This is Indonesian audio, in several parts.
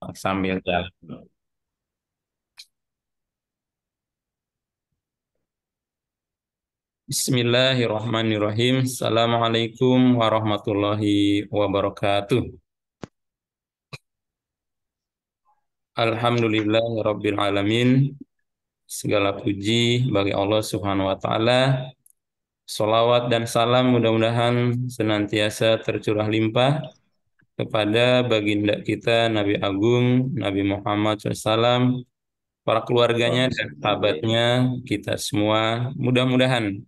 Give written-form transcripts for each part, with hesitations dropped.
sambil jalan. Bismillahirrahmanirrahim. Assalamualaikum warahmatullahi wabarakatuh. Alhamdulillahirabbil alamin. Segala puji bagi Allah Subhanahu wa taala. Salawat dan salam mudah-mudahan senantiasa tercurah limpah kepada baginda kita Nabi Agung Nabi Muhammad SAW, para keluarganya Allahumma dan shalli alaihi. sahabatnya, kita semua. Mudah-mudahan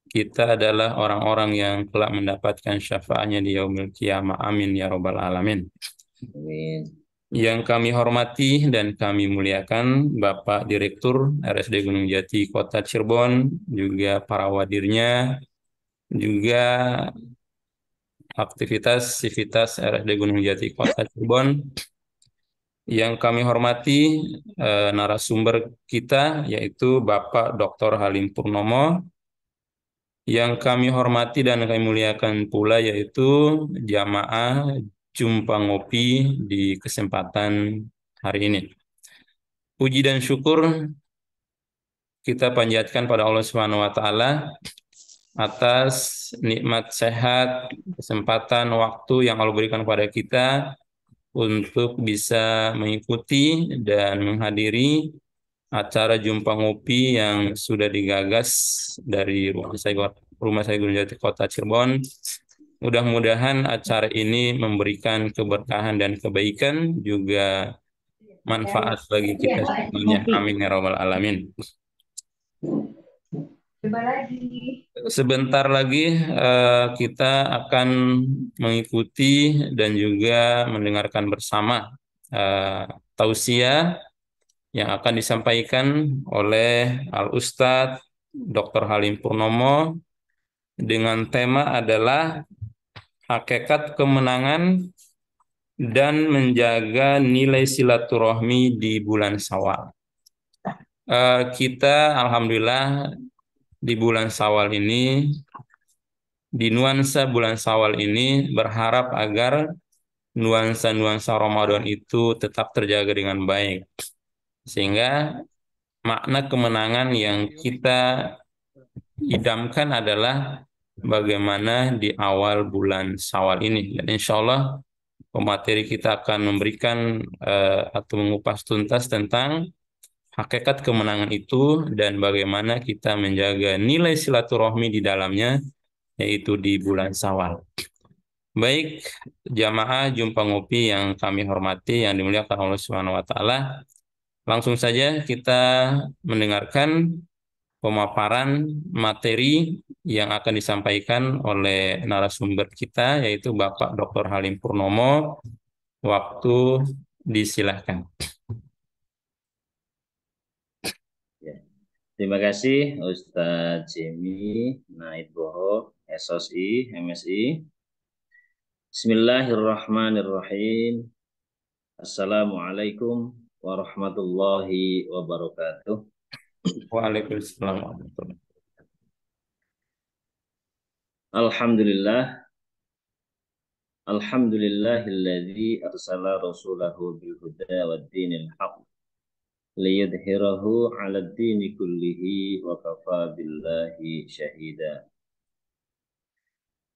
kita adalah orang-orang yang kelak mendapatkan syafaatnya di yaumil qiyamah. Amin ya robbal alamin. Amin. Yang kami hormati dan kami muliakan Bapak Direktur RSD Gunung Jati Kota Cirebon, juga para wadirnya, juga aktivitas sivitas RSD Gunung Jati Kota Cirebon. Yang kami hormati narasumber kita yaitu Bapak Dr. Halim Purnomo. Yang kami hormati dan kami muliakan pula yaitu jamaah Jumpa Ngopi di kesempatan hari ini. Puji dan syukur kita panjatkan pada Allah Subhanahu wa taala atas nikmat sehat, kesempatan, waktu yang Allah berikan kepada kita untuk bisa mengikuti dan menghadiri acara Jumpa Ngopi yang sudah digagas dari Rumah saya Gunung Jati Kota Cirebon. Mudah-mudahan acara ini memberikan keberkahan dan kebaikan, juga manfaat bagi kita semuanya. Amin ya rabbal alamin. Coba lagi. Sebentar lagi kita akan mengikuti dan juga mendengarkan bersama eh, tausiah yang akan disampaikan oleh Al Ustadz Dr. Halim Purnomo dengan tema adalah hakikat kemenangan dan menjaga nilai silaturahmi di bulan Syawal. Kita alhamdulillah di bulan Syawal ini, di nuansa bulan Syawal ini berharap agar nuansa-nuansa Ramadan itu tetap terjaga dengan baik. Sehingga makna kemenangan yang kita idamkan adalah bagaimana di awal bulan Syawal ini. Dan insya Allah pemateri kita akan memberikan atau mengupas tuntas tentang hakikat kemenangan itu dan bagaimana kita menjaga nilai silaturahmi di dalamnya, yaitu di bulan Syawal. Baik, jamaah Jumpa Ngopi yang kami hormati, yang dimuliakan Allah Subhanahu wa taala, langsung saja kita mendengarkan pemaparan materi yang akan disampaikan oleh narasumber kita yaitu Bapak Dr. Halim Purnomo. Waktu disilahkan. Ya. Terima kasih Ustadz Jemi Naidboho, SOSI, MSI. Bismillahirrahmanirrahim. Assalamualaikum warahmatullahi wabarakatuh. Waalaikumsalam warahmatullahi Alhamdulillah. Alhamdulillahilladzi arsala rasulahu bil huda wad dinil haq liyudhhirahu 'alad dini kullihi wa kafa billahi syahida.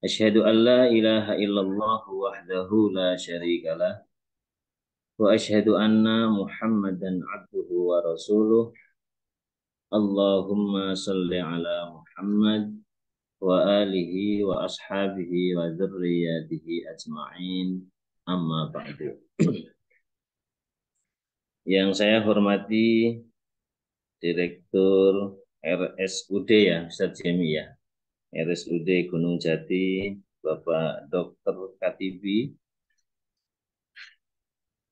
Asyhadu an la ilaha illallah wahdahu la syarikalah wa asyhadu anna Muhammadan abduhu wa rasuluh. Allahumma salli ala Muhammad wa alihi wa ashabihi wa dzurriyyatihi ajma'in. Amma ba'du. Yang saya hormati Direktur RSUD ya, Ustadz Jemi ya. RSUD Gunung Jati, Bapak Dr. Katibi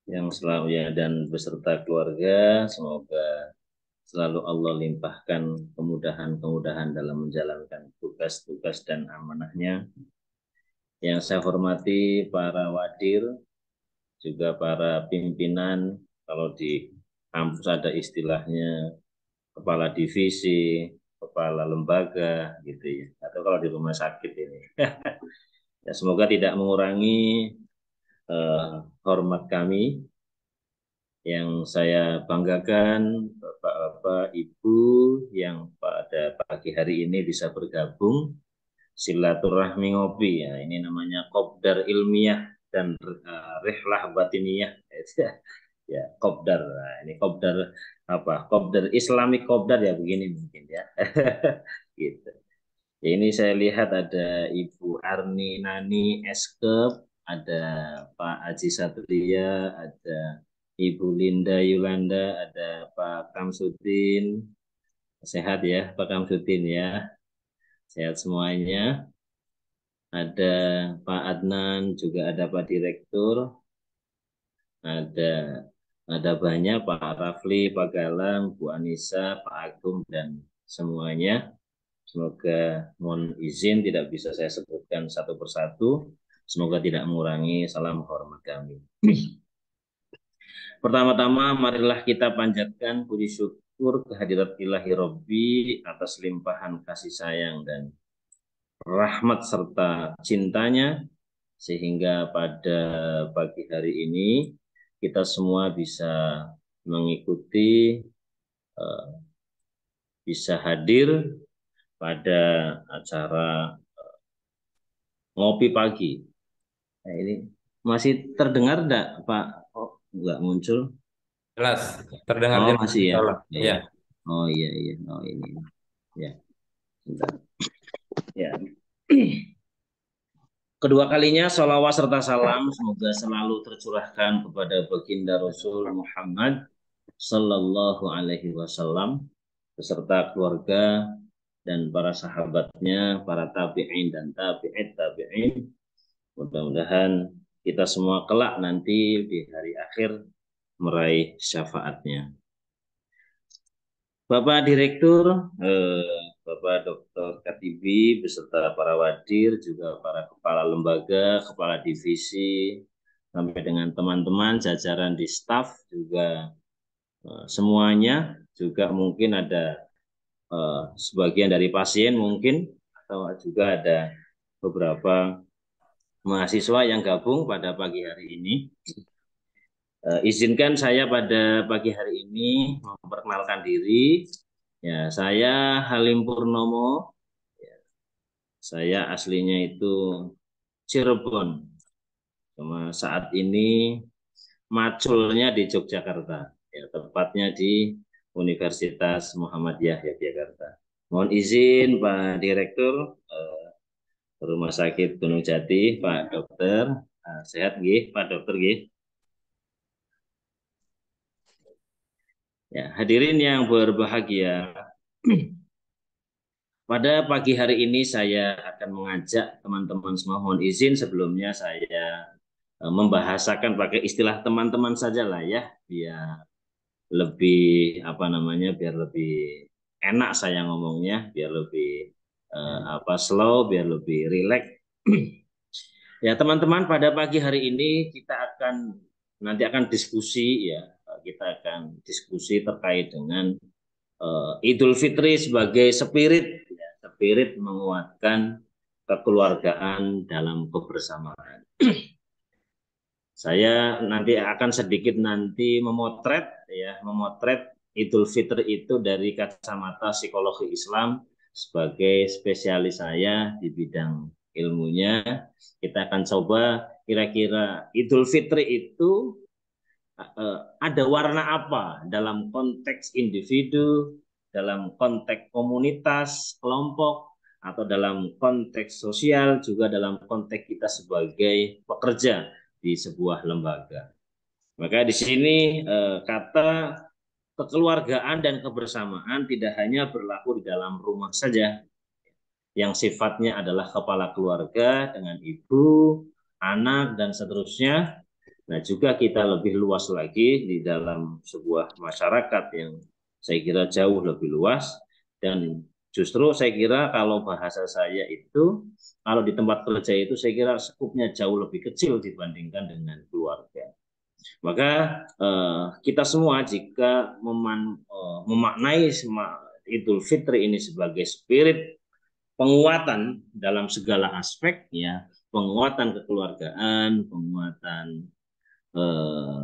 yang selalu ya dan beserta keluarga, semoga selalu Allah limpahkan kemudahan-kemudahan dalam menjalankan tugas-tugas dan amanahnya. Yang saya hormati para wadir, juga para pimpinan, kalau di kampus ada istilahnya kepala divisi, kepala lembaga gitu ya, atau kalau di rumah sakit ini. Ya, semoga tidak mengurangi hormat kami Yang saya banggakan Bapak-bapak, Ibu yang pada pagi hari ini bisa bergabung silaturahmi ngopi ya. Ini namanya kopdar ilmiah dan rihlah batiniyah. Ya, kopdar. Nah, ini kopdar apa? Kopdar Islamic kopdar ya begini mungkin ya. Gitu. Ya, ini saya lihat ada Ibu Arni Nani Eskep, ada Pak Aji Satria, ada Ibu Linda Yulanda, ada Pak Kamsudin. Sehat ya Pak Kamsudin ya. Sehat semuanya. Ada Pak Adnan, juga ada Pak Direktur, ada banyak Pak Rafli, Pak Galang, Bu Anissa, Pak Agung dan semuanya. Semoga mohon izin tidak bisa saya sebutkan satu persatu. Semoga tidak mengurangi salam hormat kami. Pertama-tama marilah kita panjatkan puji syukur kehadirat ilahi Robbi atas limpahan kasih sayang dan rahmat serta cintanya sehingga pada pagi hari ini kita semua bisa mengikuti, eh, bisa hadir pada acara ngopi pagi. Nah, ini masih terdengar enggak, Pak? Oh, enggak muncul. Jelas, terdengar Oh, jelas masih ya. insya Allah. Ya. Ya, Oh iya iya. Oh ini. Ya, sebentar. Ya. Kedua kalinya salawat serta salam semoga selalu tercurahkan kepada baginda Rasul Muhammad Sallallahu Alaihi Wasallam beserta keluarga dan para sahabatnya, para tabi'in dan tabi'it tabi'in. Mudah-mudahan kita semua kelak nanti di hari akhir meraih syafaatnya. Bapak Direktur, Bapak Dr. Katibi, beserta para wadir, juga para kepala lembaga, kepala divisi, sampai dengan teman-teman, jajaran di staf, juga semuanya, juga mungkin ada sebagian dari pasien mungkin, atau juga ada beberapa mahasiswa yang gabung pada pagi hari ini. Izinkan saya pada pagi hari ini memperkenalkan diri. Ya, saya Halim Purnomo. Ya, saya aslinya itu Cirebon. Cuma saat ini maculnya di Yogyakarta. Ya, tepatnya di Universitas Muhammadiyah Yogyakarta. Mohon izin Pak Direktur Rumah Sakit Gunung Jati, Pak Dokter. Sehat nggih, Pak Dokter nggih. Ya, hadirin yang berbahagia, pada pagi hari ini saya akan mengajak teman-teman semua, mohon izin sebelumnya saya membahasakan pakai istilah teman-teman saja lah ya, biar lebih apa namanya, biar lebih enak saya ngomongnya, biar lebih slow, biar lebih rileks. Ya teman-teman, pada pagi hari ini kita akan diskusi ya, kita akan diskusi terkait dengan Idul Fitri sebagai spirit, ya, spirit menguatkan kekeluargaan dalam kebersamaan. Saya nanti akan sedikit memotret ya, memotret Idul Fitri itu dari kacamata psikologi Islam sebagai spesialis saya di bidang ilmunya. Kita akan coba kira-kira Idul Fitri itu ada warna apa dalam konteks individu, dalam konteks komunitas, kelompok, atau dalam konteks sosial, juga dalam konteks kita sebagai pekerja di sebuah lembaga. Maka di sini kata kekeluargaan dan kebersamaan tidak hanya berlaku di dalam rumah saja, yang sifatnya adalah kepala keluarga dengan ibu, anak, dan seterusnya. Nah, juga kita lebih luas lagi di dalam sebuah masyarakat yang saya kira jauh lebih luas, dan justru saya kira kalau bahasa saya itu, kalau di tempat kerja itu saya kira skupnya jauh lebih kecil dibandingkan dengan keluarga. Maka kita semua jika memaknai Idul Fitri ini sebagai spirit penguatan dalam segala aspek ya, penguatan kekeluargaan, penguatan eh,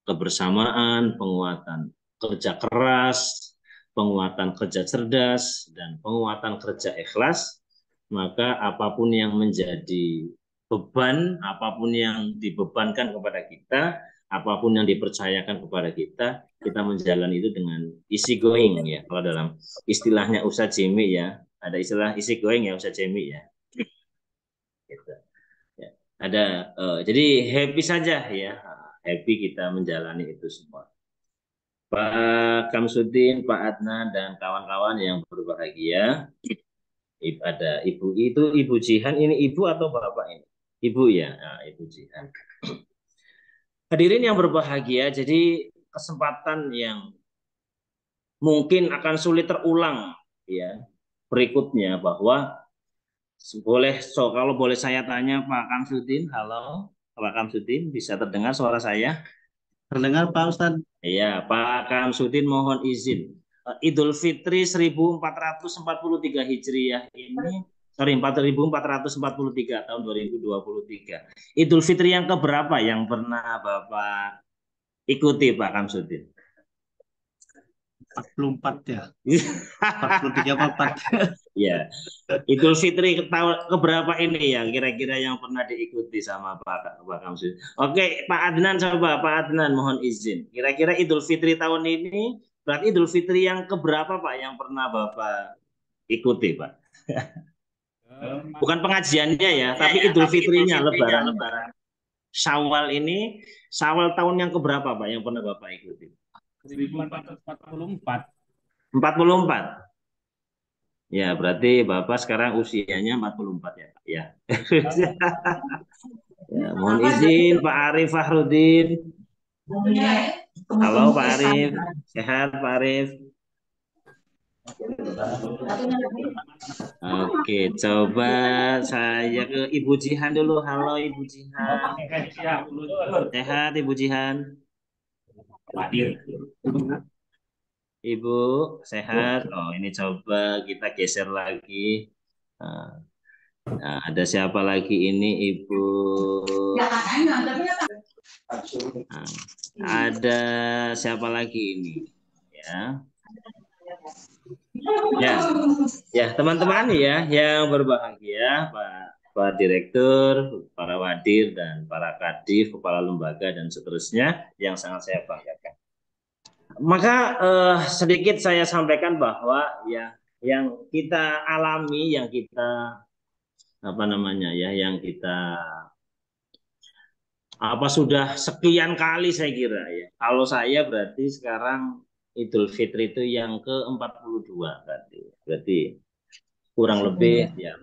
kebersamaan, penguatan kerja keras, penguatan kerja cerdas, dan penguatan kerja ikhlas, maka apapun yang menjadi beban, apapun yang dibebankan kepada kita, apapun yang dipercayakan kepada kita menjalani itu dengan easy going ya. Kalau dalam istilahnya Ustadz Jemi ya, ada istilah easy going ya Ustadz Jemi ya. Gitu. Ya. Ada jadi happy saja ya, happy kita menjalani itu semua. Pak Kamsudin, Pak Adnan dan kawan-kawan yang berbahagia, ada ibu itu Ibu Jihan, ini ibu atau bapak ini? Ibu ya, nah, Ibu Jihan. Hadirin yang berbahagia, jadi kesempatan yang mungkin akan sulit terulang ya berikutnya bahwa kalau boleh saya tanya Pak Kamsudin, halo Pak Kamsudin, bisa terdengar suara saya? Terdengar Pak Ustadz? Iya, Pak Kamsudin mohon izin. Idul Fitri 1443 Hijriah ini, sorry 4443 tahun 2023. Idul Fitri yang keberapa yang pernah Bapak ikuti Pak Kamsudin? 44 ya. 43 apa 4? Ya, Idul Fitri keberapa ini yang kira-kira yang pernah diikuti sama Pak Kamsudin? Oke, Pak Adnan coba, Pak Adnan mohon izin. Kira-kira Idul Fitri tahun ini berarti Idul Fitri yang keberapa Pak yang pernah Bapak ikuti Pak? Bukan pengajiannya ya, tapi Idul Fitrinya, Lebaran. Syawal ini, Syawal tahun yang keberapa Pak yang pernah Bapak ikuti? 1444. 44. Ya, berarti Bapak sekarang usianya 44 ya, Pak. Ya. Ya, mohon izin Pak Arif Fahrudin. Halo Pak Arif, sehat Pak Arif? Oke, coba saya ke Ibu Jihan dulu. Halo Ibu Jihan. Sehat Ibu Jihan? Ibu sehat? Oh, ini coba kita geser lagi. Nah, ada siapa lagi ini Ibu? Nah, ada siapa lagi ini? Ya. Ya, teman-teman ya yang berbahagia, Pak Direktur, para wadir dan para kadif, kepala lembaga dan seterusnya yang sangat saya banggakan. Maka sedikit saya sampaikan bahwa ya yang kita alami, yang kita yang kita sudah sekian kali saya kira ya. Kalau saya berarti sekarang Idul Fitri itu yang ke-42 berarti. Berarti kurang lebih ya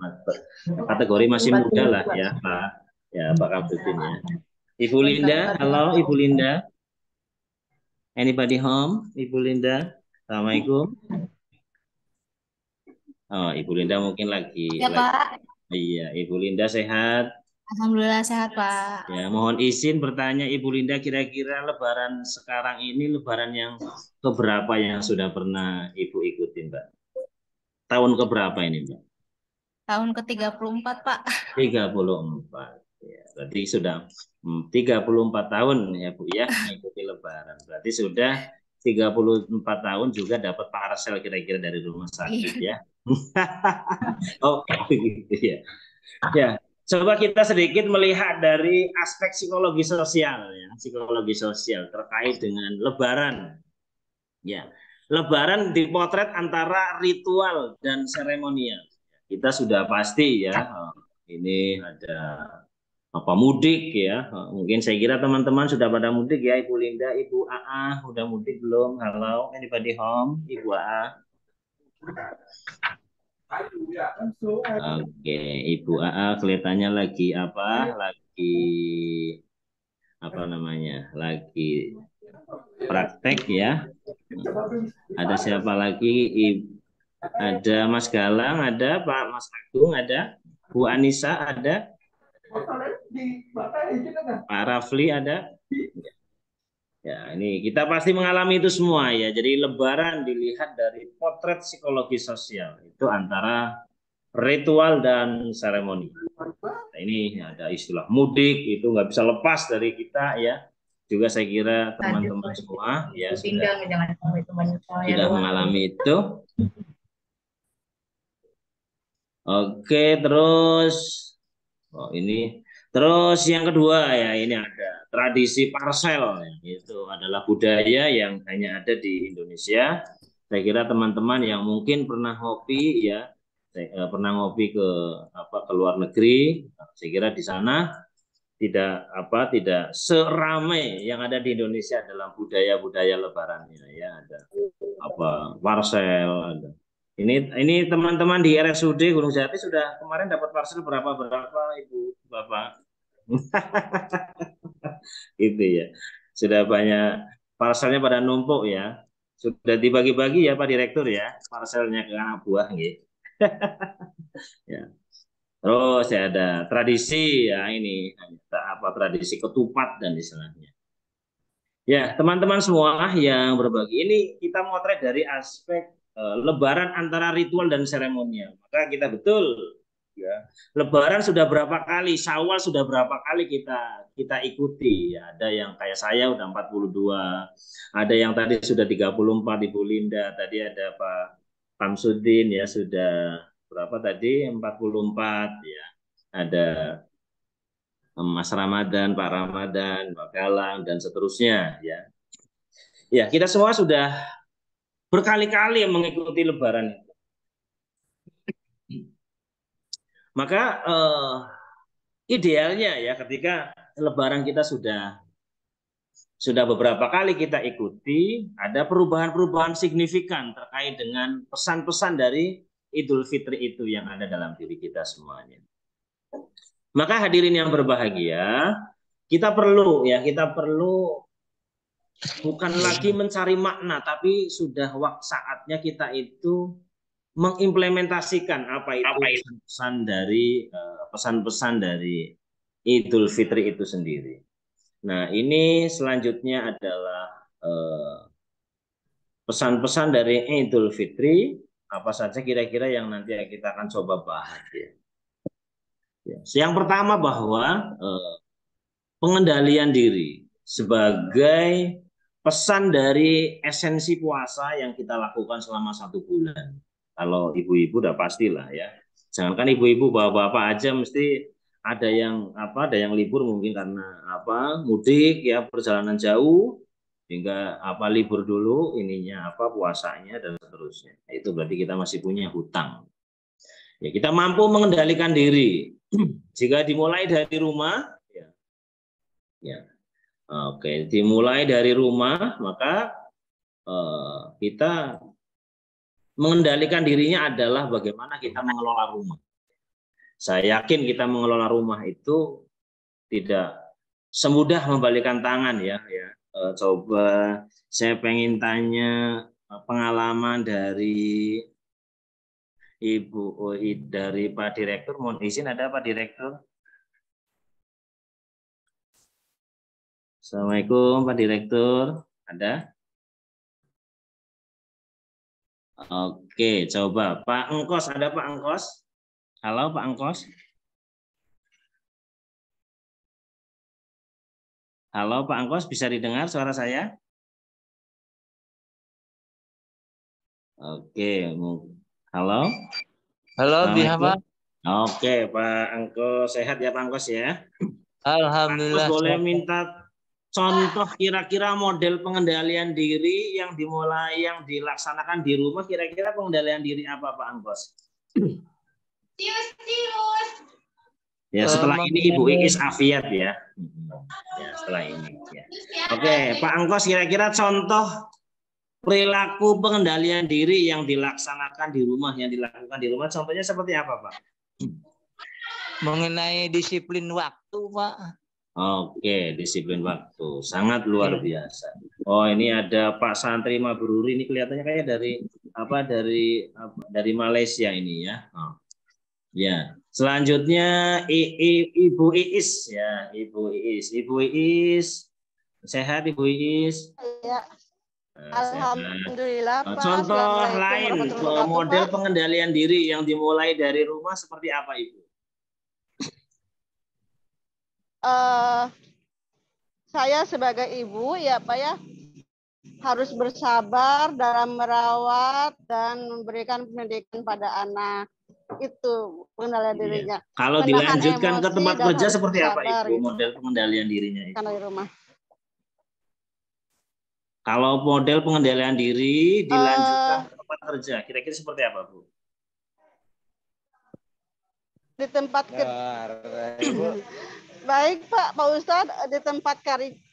kategori masih muda lah ya Pak. Ya Pak Kamsudin ya. Ibu Linda, halo Ibu Linda. Anybody home? Ibu Linda. Assalamualaikum. Oh, Ibu Linda mungkin lagi. Ya, Pak. Iya, Ibu Linda sehat. Alhamdulillah sehat, Pak. Ya, mohon izin bertanya Ibu Linda, kira-kira Lebaran sekarang ini Lebaran yang keberapa yang sudah pernah Ibu ikuti, Mbak? Tahun keberapa ini, Mbak? Tahun ke-34, Pak. 34. Ya, berarti sudah 34 tahun ya, Bu ya, mengikuti Lebaran. Berarti sudah 34 tahun juga dapat parcel kira-kira dari rumah sakit ya. Oh, gitu ya. Ya, coba kita sedikit melihat dari aspek psikologi sosial ya, psikologi sosial terkait dengan Lebaran. Ya, Lebaran dipotret antara ritual dan seremonial. Kita sudah pasti ya, ini ada mudik ya. Mungkin saya kira teman-teman sudah pada mudik ya, Ibu Linda, Ibu AA, udah mudik belum? Halo, anybody home? Ibu AA. Oke, Ibu AA kelihatannya lagi lagi praktek ya. Ada siapa lagi? Ada Mas Galang, ada Pak Mas Agung, ada Bu Anissa, ada Pak Rafli, ada. Ya, ini kita pasti mengalami itu semua ya. Jadi Lebaran dilihat dari potret psikologi sosial itu antara ritual dan seremoni. Nah, ini ada istilah mudik itu nggak bisa lepas dari kita ya. juga saya kira teman-teman semua ya sudah mengalami itu. Oke, terus ini terus yang kedua ya, ini ada tradisi parsel, itu adalah budaya yang hanya ada di Indonesia. Saya kira teman-teman yang mungkin pernah ngopi ya, pernah ngopi ke luar negeri, saya kira di sana tidak seramai yang ada di Indonesia dalam budaya-budaya lebarannya ya, ada parsel ada. Ini teman-teman di RSUD Gunung Jati sudah kemarin dapat parcel berapa Ibu Bapak? Itu ya. Sudah banyak parcelnya pada numpuk ya. Sudah dibagi-bagi ya Pak Direktur ya, parcelnya ke anak buah gitu. Ya. Terus ya ada tradisi ya, ini tradisi ketupat dan istilahnya. Ya, teman-teman semua yang berbagi ini kita motret dari aspek Lebaran antara ritual dan seremonial. Maka kita betul ya. Lebaran sudah berapa kali, Syawal sudah berapa kali kita ikuti ya. Ada yang kayak saya udah 42, ada yang tadi sudah 34 Ibu Linda, tadi ada Pak Samsudin ya sudah berapa tadi 44 ya. Ada Mas Ramadan, Pak Ramadan, Pak Galang dan seterusnya ya. Ya, kita semua sudah berkali-kali mengikuti Lebaran itu. Maka idealnya ya ketika Lebaran kita sudah beberapa kali kita ikuti, ada perubahan-perubahan signifikan terkait dengan pesan-pesan dari Idul Fitri itu yang ada dalam diri kita semuanya. Maka hadirin yang berbahagia, kita perlu bukan lagi mencari makna, tapi sudah saatnya kita itu mengimplementasikan apa itu pesan-pesan dari Idul Fitri itu sendiri. Nah, ini selanjutnya adalah pesan-pesan dari Idul Fitri, apa saja kira-kira yang nanti kita akan coba bahas ya. Yang pertama bahwa pengendalian diri sebagai pesan dari esensi puasa yang kita lakukan selama 1 bulan. Kalau ibu-ibu udah pastilah ya. Jangankan ibu-ibu, bapak-bapak aja mesti ada yang libur mungkin karena mudik ya, perjalanan jauh hingga libur dulu puasanya dan seterusnya. Itu berarti kita masih punya hutang. Ya, kita mampu mengendalikan diri. Jika dimulai dari rumah ya. Oke, dimulai dari rumah, maka kita mengendalikan dirinya adalah bagaimana kita mengelola rumah. Saya yakin kita mengelola rumah itu tidak semudah membalikan tangan ya. Coba saya pengen tanya pengalaman dari dari Pak Direktur. Mohon izin, ada Pak Direktur? Assalamualaikum Pak Direktur, ada? Oke, coba Pak Engkos, ada Pak Engkos? Halo Pak Engkos? Halo Pak Engkos, bisa didengar suara saya? Oke, halo? Halo, bisa Pak? Oke, Pak Engkos, sehat ya Pak Engkos ya? Alhamdulillah. Pak Engkos boleh minta contoh kira-kira model pengendalian diri yang dilaksanakan di rumah, kira-kira pengendalian diri apa Pak Angkos? Ya, setelah ini Ibu Iis afiat ya. Ya, setelah ini ya. Oke, Pak Angkos, kira-kira contoh perilaku pengendalian diri yang dilaksanakan di rumah, yang dilakukan di rumah, contohnya seperti apa Pak? Mengenai disiplin waktu Pak. Oke, disiplin waktu sangat luar biasa. Oh, ini ada Pak Santri Mabruri, ini kelihatannya kayak dari Malaysia ini ya. Oh. Ya, selanjutnya Ibu Iis ya, Ibu Iis, sehat Ibu Iis? Ya. Alhamdulillah Pak. Contoh lain model pengendalian diri yang dimulai dari rumah seperti apa Ibu? saya sebagai ibu ya Pak ya harus bersabar dalam merawat dan memberikan pendidikan pada anak. Itu pengendalian dirinya. Kalau Menahan dilanjutkan ke emosi tempat dan kerja harus seperti apa bersabar, Ibu gitu. model pengendalian dirinya itu? Karena di rumah. Kalau model pengendalian diri dilanjutkan ke tempat kerja, kira-kira seperti apa Bu? Di tempat Baik Pak Ustadz, di tempat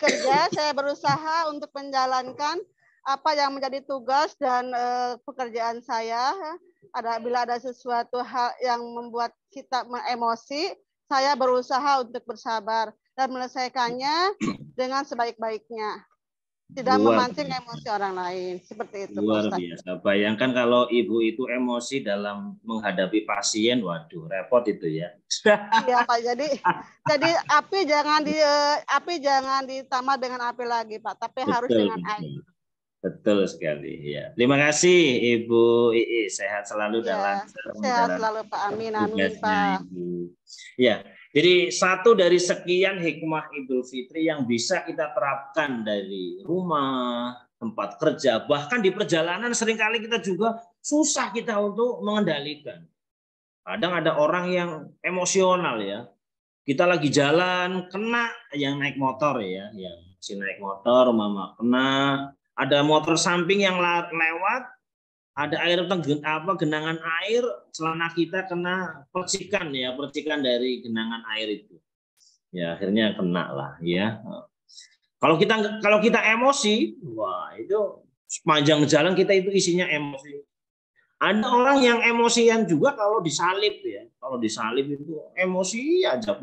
kerja saya berusaha untuk menjalankan apa yang menjadi tugas dan pekerjaan saya. Bila ada sesuatu hal yang membuat kita emosi, saya berusaha untuk bersabar dan menyelesaikannya dengan sebaik-baiknya. Tidak memancing emosi orang lain. Seperti itu. Luar biasa. Bayangkan kalau ibu itu emosi dalam menghadapi pasien, waduh, repot itu ya. Iya Pak. Jadi api jangan ditambah dengan api lagi Pak, tapi harus dengan air. Betul sekali ya. Terima kasih Ibu Ii, sehat selalu dan lancar. Sehat selalu Pak. Amin amin Pak. Ya. Jadi satu dari sekian hikmah Idul Fitri yang bisa kita terapkan dari rumah, tempat kerja, bahkan di perjalanan seringkali kita juga susah kita untuk mengendalikan. Kadang ada orang yang emosional ya. Kita lagi jalan kena yang naik motor ya, yang si naik motor mama kena, ada motor samping yang lewat, ada genangan air, celana kita kena percikan ya, percikan dari genangan air itu. Ya akhirnya kena lah ya. Kalau kita emosi, wah itu sepanjang jalan kita itu isinya emosi. Ada orang yang emosian juga kalau disalib ya. Kalau disalib itu emosi aja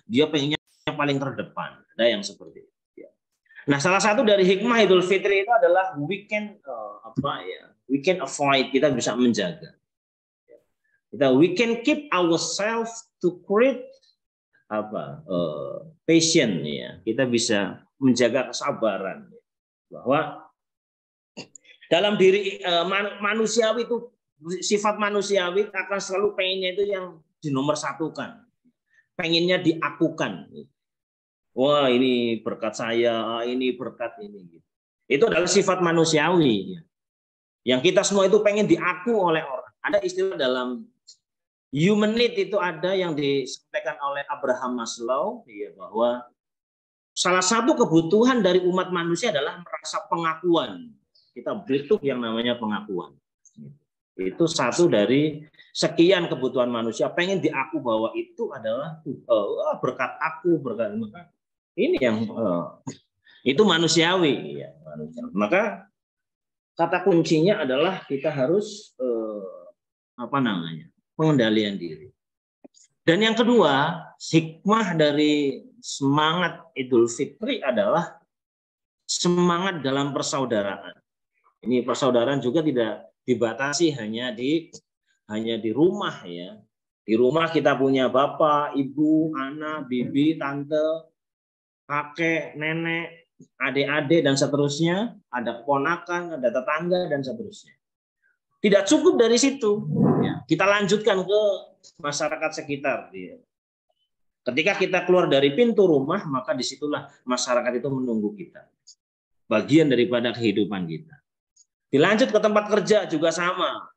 dia pengennya paling terdepan. Ada yang seperti itu. Ya. Nah, salah satu dari hikmah Idul Fitri itu adalah we can avoid, kita bisa menjaga. We can keep ourselves to create patient ya. Kita bisa menjaga kesabaran bahwa dalam diri manusiawi itu, sifat manusiawi akan selalu pengennya itu yang dinomorsatukan, pengennya diakukan. Wah ini berkat saya, ini berkat ini. Itu adalah sifat manusiawi. Yang kita semua itu pengen diaku oleh orang. Ada istilah dalam human need itu ada yang disampaikan oleh Abraham Maslow, ya, bahwa salah satu kebutuhan dari umat manusia adalah merasa pengakuan. Kita butuh yang namanya pengakuan. Itu satu dari sekian kebutuhan manusia, pengen diaku bahwa itu adalah berkat aku, berkat ini yang itu manusiawi ya, Maka kata kuncinya adalah kita harus pengendalian diri. Dan yang kedua, hikmah dari semangat Idul Fitri adalah semangat dalam persaudaraan. Ini persaudaraan juga tidak dibatasi hanya di rumah ya. Di rumah kita punya bapak, ibu, anak, bibi, tante, kakek, nenek, adik-adik dan seterusnya, ada keponakan, ada tetangga dan seterusnya. Tidak cukup dari situ, ya. Kita lanjutkan ke masyarakat sekitar. Ya. Ketika kita keluar dari pintu rumah, maka disitulah masyarakat itu menunggu kita. Bagian daripada kehidupan kita. Dilanjut ke tempat kerja juga sama.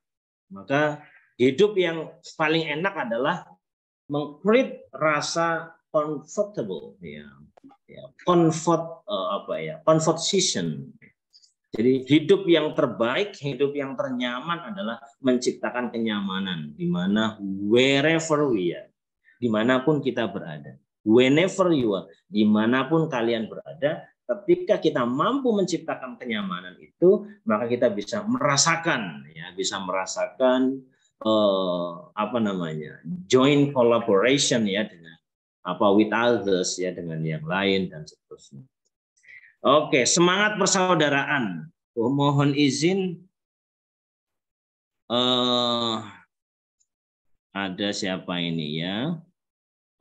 Maka hidup yang paling enak adalah meng-create rasa comfortable, comfort season. Jadi hidup yang terbaik, hidup yang ternyaman adalah menciptakan kenyamanan di mana wherever we are, dimanapun kita berada, whenever you are, dimanapun kalian berada. Ketika kita mampu menciptakan kenyamanan itu, maka kita bisa merasakan, joint collaboration ya dengan with others ya, dengan yang lain dan seterusnya. Oke, semangat persaudaraan. Mohon izin, ada siapa ini ya?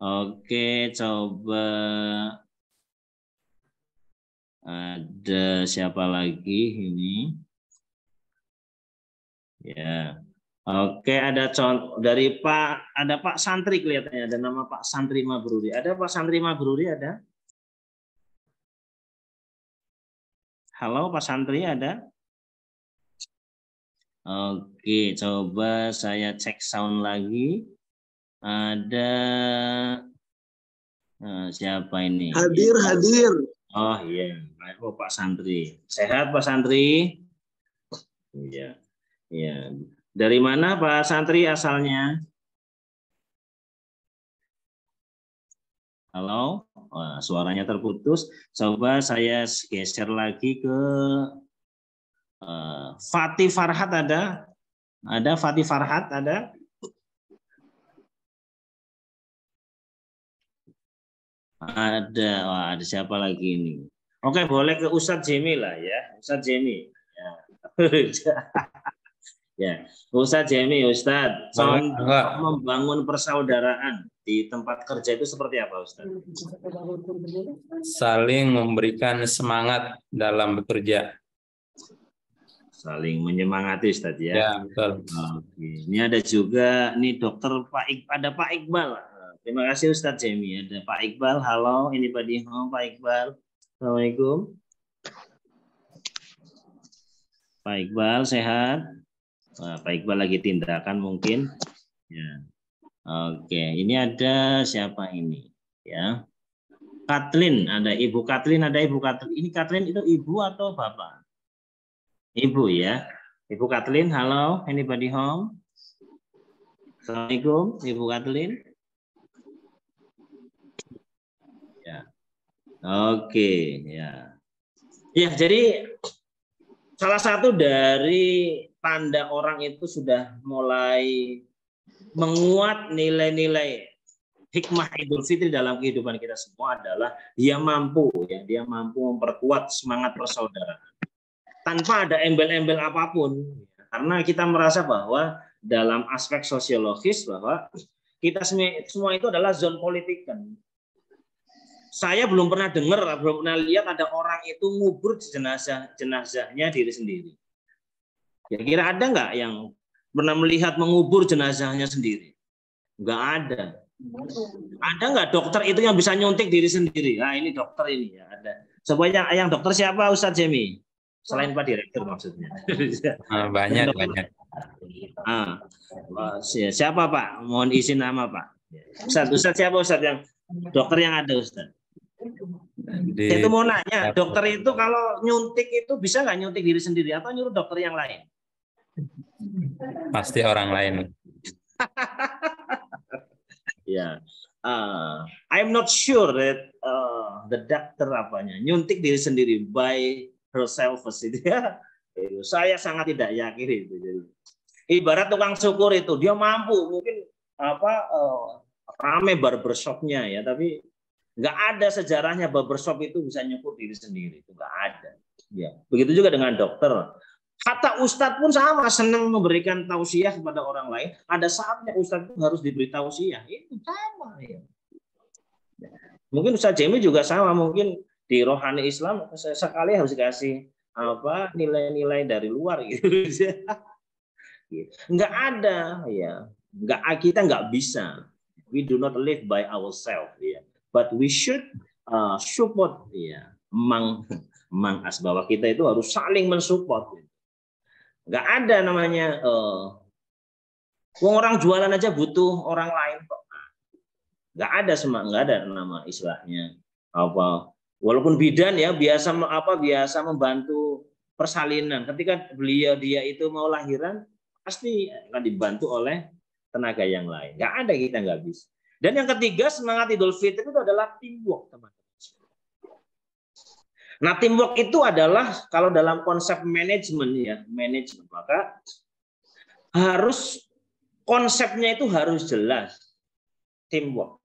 Oke, coba. Ada siapa lagi ini? Ya. Oke, ada contoh dari Pak Santri kelihatannya, ada nama Pak Santri Mabruri. Ada Pak Santri Mabruri ada? Halo Pak Santri ada? Oke, coba saya cek sound lagi. Ada siapa ini? Hadir. Oh iya, oh Pak Santri. Sehat Pak Santri? Iya. Iya. Dari mana Pak Santri asalnya? Halo? Wah, suaranya terputus. Coba saya geser lagi ke Fatih Farhat ada? Ada Fatih Farhat ada? Ada. Wah, ada siapa lagi ini? Oke, boleh ke Ustadz Jemi lah ya. Ustadz Jemi. Ya. Ya, Ustadz Jemi, Ustadz, contoh membangun persaudaraan di tempat kerja itu seperti apa, Ustadz? Saling memberikan semangat dalam bekerja. Saling menyemangati, Ustadz ya. Ya, betul. Oke. Ini ada juga nih dokter ada Pak Iqbal. Terima kasih Ustadz Jemi. Ada Pak Iqbal. Halo, ini Pak Dihom, Pak Iqbal. Assalamualaikum. Pak Iqbal sehat? Wah, Pak Iqbal lagi tindakan mungkin. Ya. Oke, ini ada siapa ini? Ya. Katlin, ada Ibu Katlin, ada Ibu Katlin. Ini Katlin itu ibu atau bapak? Ibu ya. Ibu Katlin, halo, anybody home? Assalamualaikum, Ibu Katlin. Ya. Oke, ya. Ya, jadi salah satu dari tanda orang itu sudah mulai menguat nilai-nilai hikmah Idul Fitri dalam kehidupan kita semua adalah dia mampu memperkuat semangat persaudaraan tanpa ada embel-embel apapun, karena kita merasa bahwa dalam aspek sosiologis bahwa kita semua itu adalah zona politik kan. Saya belum pernah dengar, belum pernah lihat ada orang itu ngubur jenazahnya diri sendiri. Kira-kira ada nggak yang pernah melihat mengubur jenazahnya sendiri? Nggak ada. Ada nggak dokter itu yang bisa nyuntik diri sendiri? Nah ini dokter ini ya ada. Semuanya yang dokter siapa Ustadz Jemi? Selain Pak Direktur maksudnya. Banyak. Siapa Pak? Mohon izin nama Pak. Ustadz siapa Ustadz yang dokter yang ada Ustadz? Itu mau nanya, dokter itu kalau nyuntik itu bisa nggak nyuntik diri sendiri atau nyuruh dokter yang lain? Pasti orang lain. Ya, I'm not sure that the doctor nyuntik diri sendiri by herself itu ya. Saya sangat tidak yakin itu. Ibarat tukang syukur itu dia mampu mungkin rame barbershopnya ya, tapi nggak ada sejarahnya barbershop itu bisa nyukur diri sendiri, itu nggak ada. Ya, begitu juga dengan dokter. Kata Ustadz pun sama, senang memberikan tausiah kepada orang lain. Ada saatnya Ustadz itu harus diberi tausiah. Itu sama ya. Mungkin Ustadz Jemi juga sama. Mungkin di rohani Islam sekali harus dikasih nilai-nilai dari luar gitu. Nggak ada ya. Kita nggak bisa. We do not live by ourselves ya. But we should support ya. Among us, bahwa kita itu harus saling mensupport. Nggak ada namanya orang jualan aja butuh orang lain kok. Nggak ada nama istilahnya walaupun bidan ya biasa membantu persalinan. Ketika dia itu mau lahiran pasti akan dibantu oleh tenaga yang lain. Nggak ada, kita nggak bisa. Dan yang ketiga, semangat Idul Fitri itu adalah teamwork, teman-teman. Nah, teamwork itu adalah kalau dalam konsep manajemen maka konsepnya itu harus jelas. Teamwork.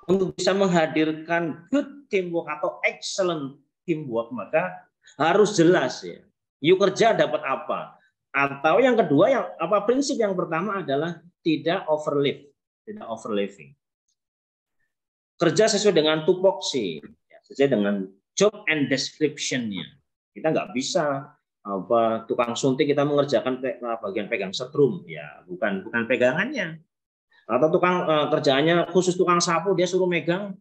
Untuk bisa menghadirkan good teamwork atau excellent teamwork maka harus jelas ya. You kerja dapat apa? Atau yang kedua prinsip yang pertama adalah tidak overliving. Kerja sesuai dengan tupoksi, sesuai dengan job and description-nya. Kita nggak bisa tukang suntik kita mengerjakan bagian pegang setrum, ya bukan pegangannya. Atau tukang kerjaannya khusus tukang sapu dia suruh megang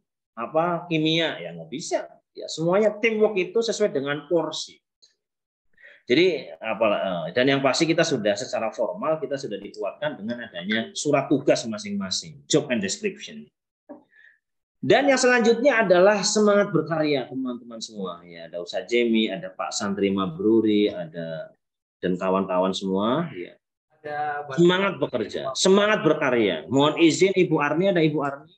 kimia, ya nggak bisa. Ya semuanya teamwork itu sesuai dengan porsi. Jadi dan yang pasti kita sudah secara formal kita sudah dikuatkan dengan adanya surat tugas masing-masing, job and description. Dan yang selanjutnya adalah semangat berkarya teman-teman semua. Ya, ada Ustaz Jemi, ada Pak Santri Mabruri, ada dan kawan-kawan semua. Ya. Semangat bekerja, semangat berkarya. Mohon izin Ibu Arni, ada Ibu Arni.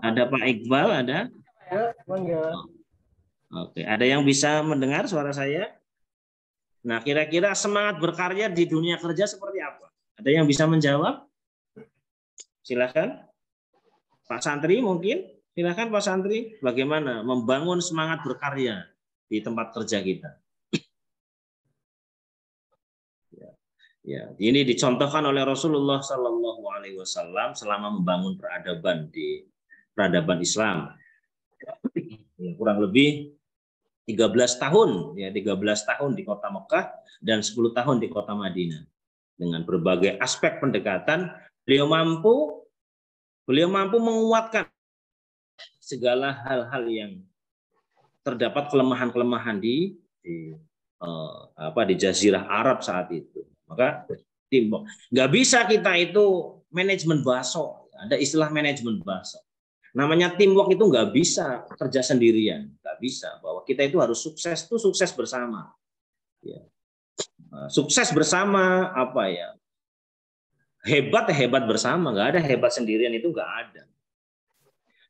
Ada Pak Iqbal, ada. Oke, ada yang bisa mendengar suara saya? Nah, kira-kira semangat berkarya di dunia kerja seperti apa? Ada yang bisa menjawab? Silakan. Pak Santri mungkin? Silakan Pak Santri. Bagaimana membangun semangat berkarya di tempat kerja kita? Ya, ini dicontohkan oleh Rasulullah Shallallahu Alaihi Wasallam selama membangun peradaban di peradaban Islam. Kurang lebih 13 tahun, ya 13 tahun di kota Mekah dan 10 tahun di kota Madinah. Dengan berbagai aspek pendekatan, beliau mampu menguatkan segala hal-hal yang terdapat kelemahan-kelemahan di Jazirah Arab saat itu. Maka timbul. Nggak bisa kita itu manajemen baso. Ada istilah manajemen baso. Namanya teamwork itu nggak bisa kerja sendirian, nggak bisa. Bahwa kita itu harus sukses itu sukses bersama. Ya. Sukses bersama apa ya? Hebat bersama, nggak ada hebat sendirian itu nggak ada.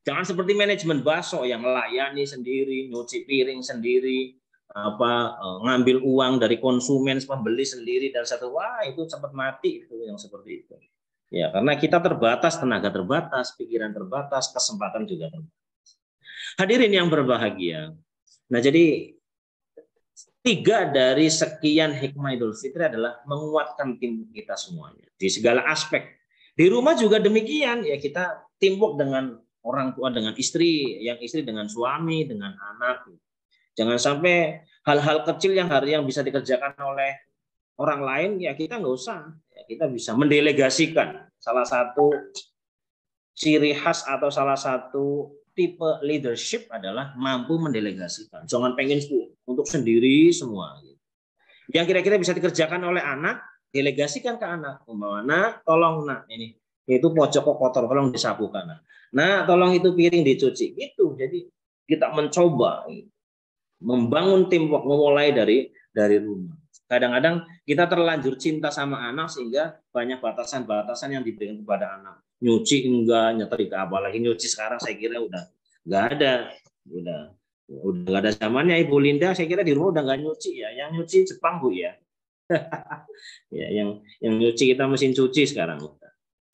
Jangan seperti manajemen baso yang melayani sendiri, nyuci piring sendiri, ngambil uang dari konsumen pembeli sendiri dan wah itu cepat mati itu yang seperti itu. Ya, karena kita terbatas, tenaga terbatas, pikiran terbatas, kesempatan juga terbatas. Hadirin yang berbahagia. Nah, jadi 3 dari sekian hikmah Idul Fitri adalah menguatkan tim kita semuanya di segala aspek. Di rumah juga demikian, ya kita teamwork dengan orang tua, dengan istri, yang istri dengan suami, dengan anak. Jangan sampai hal-hal kecil yang bisa dikerjakan oleh orang lain, ya kita nggak usah. Ya, kita bisa mendelegasikan. Salah satu ciri khas atau salah satu tipe leadership adalah mampu mendelegasikan. Jangan pengen untuk sendiri semua. Yang kira-kira bisa dikerjakan oleh anak, delegasikan ke anak. Nak, tolong nak ini itu pojok kok kotor, tolong disapukan. Nah, tolong itu piring dicuci. Gitu. Jadi kita mencoba membangun teamwork memulai dari rumah. Kadang-kadang kita terlanjur cinta sama anak sehingga banyak batasan-batasan yang diberikan kepada anak. Nyuci enggak, nyetrika, apalagi nyuci sekarang saya kira udah enggak ada, udah enggak ada zamannya Ibu Linda. Saya kira di rumah udah enggak nyuci ya, yang nyuci Jepang Bu ya. Ya, yang nyuci kita mesin cuci sekarang.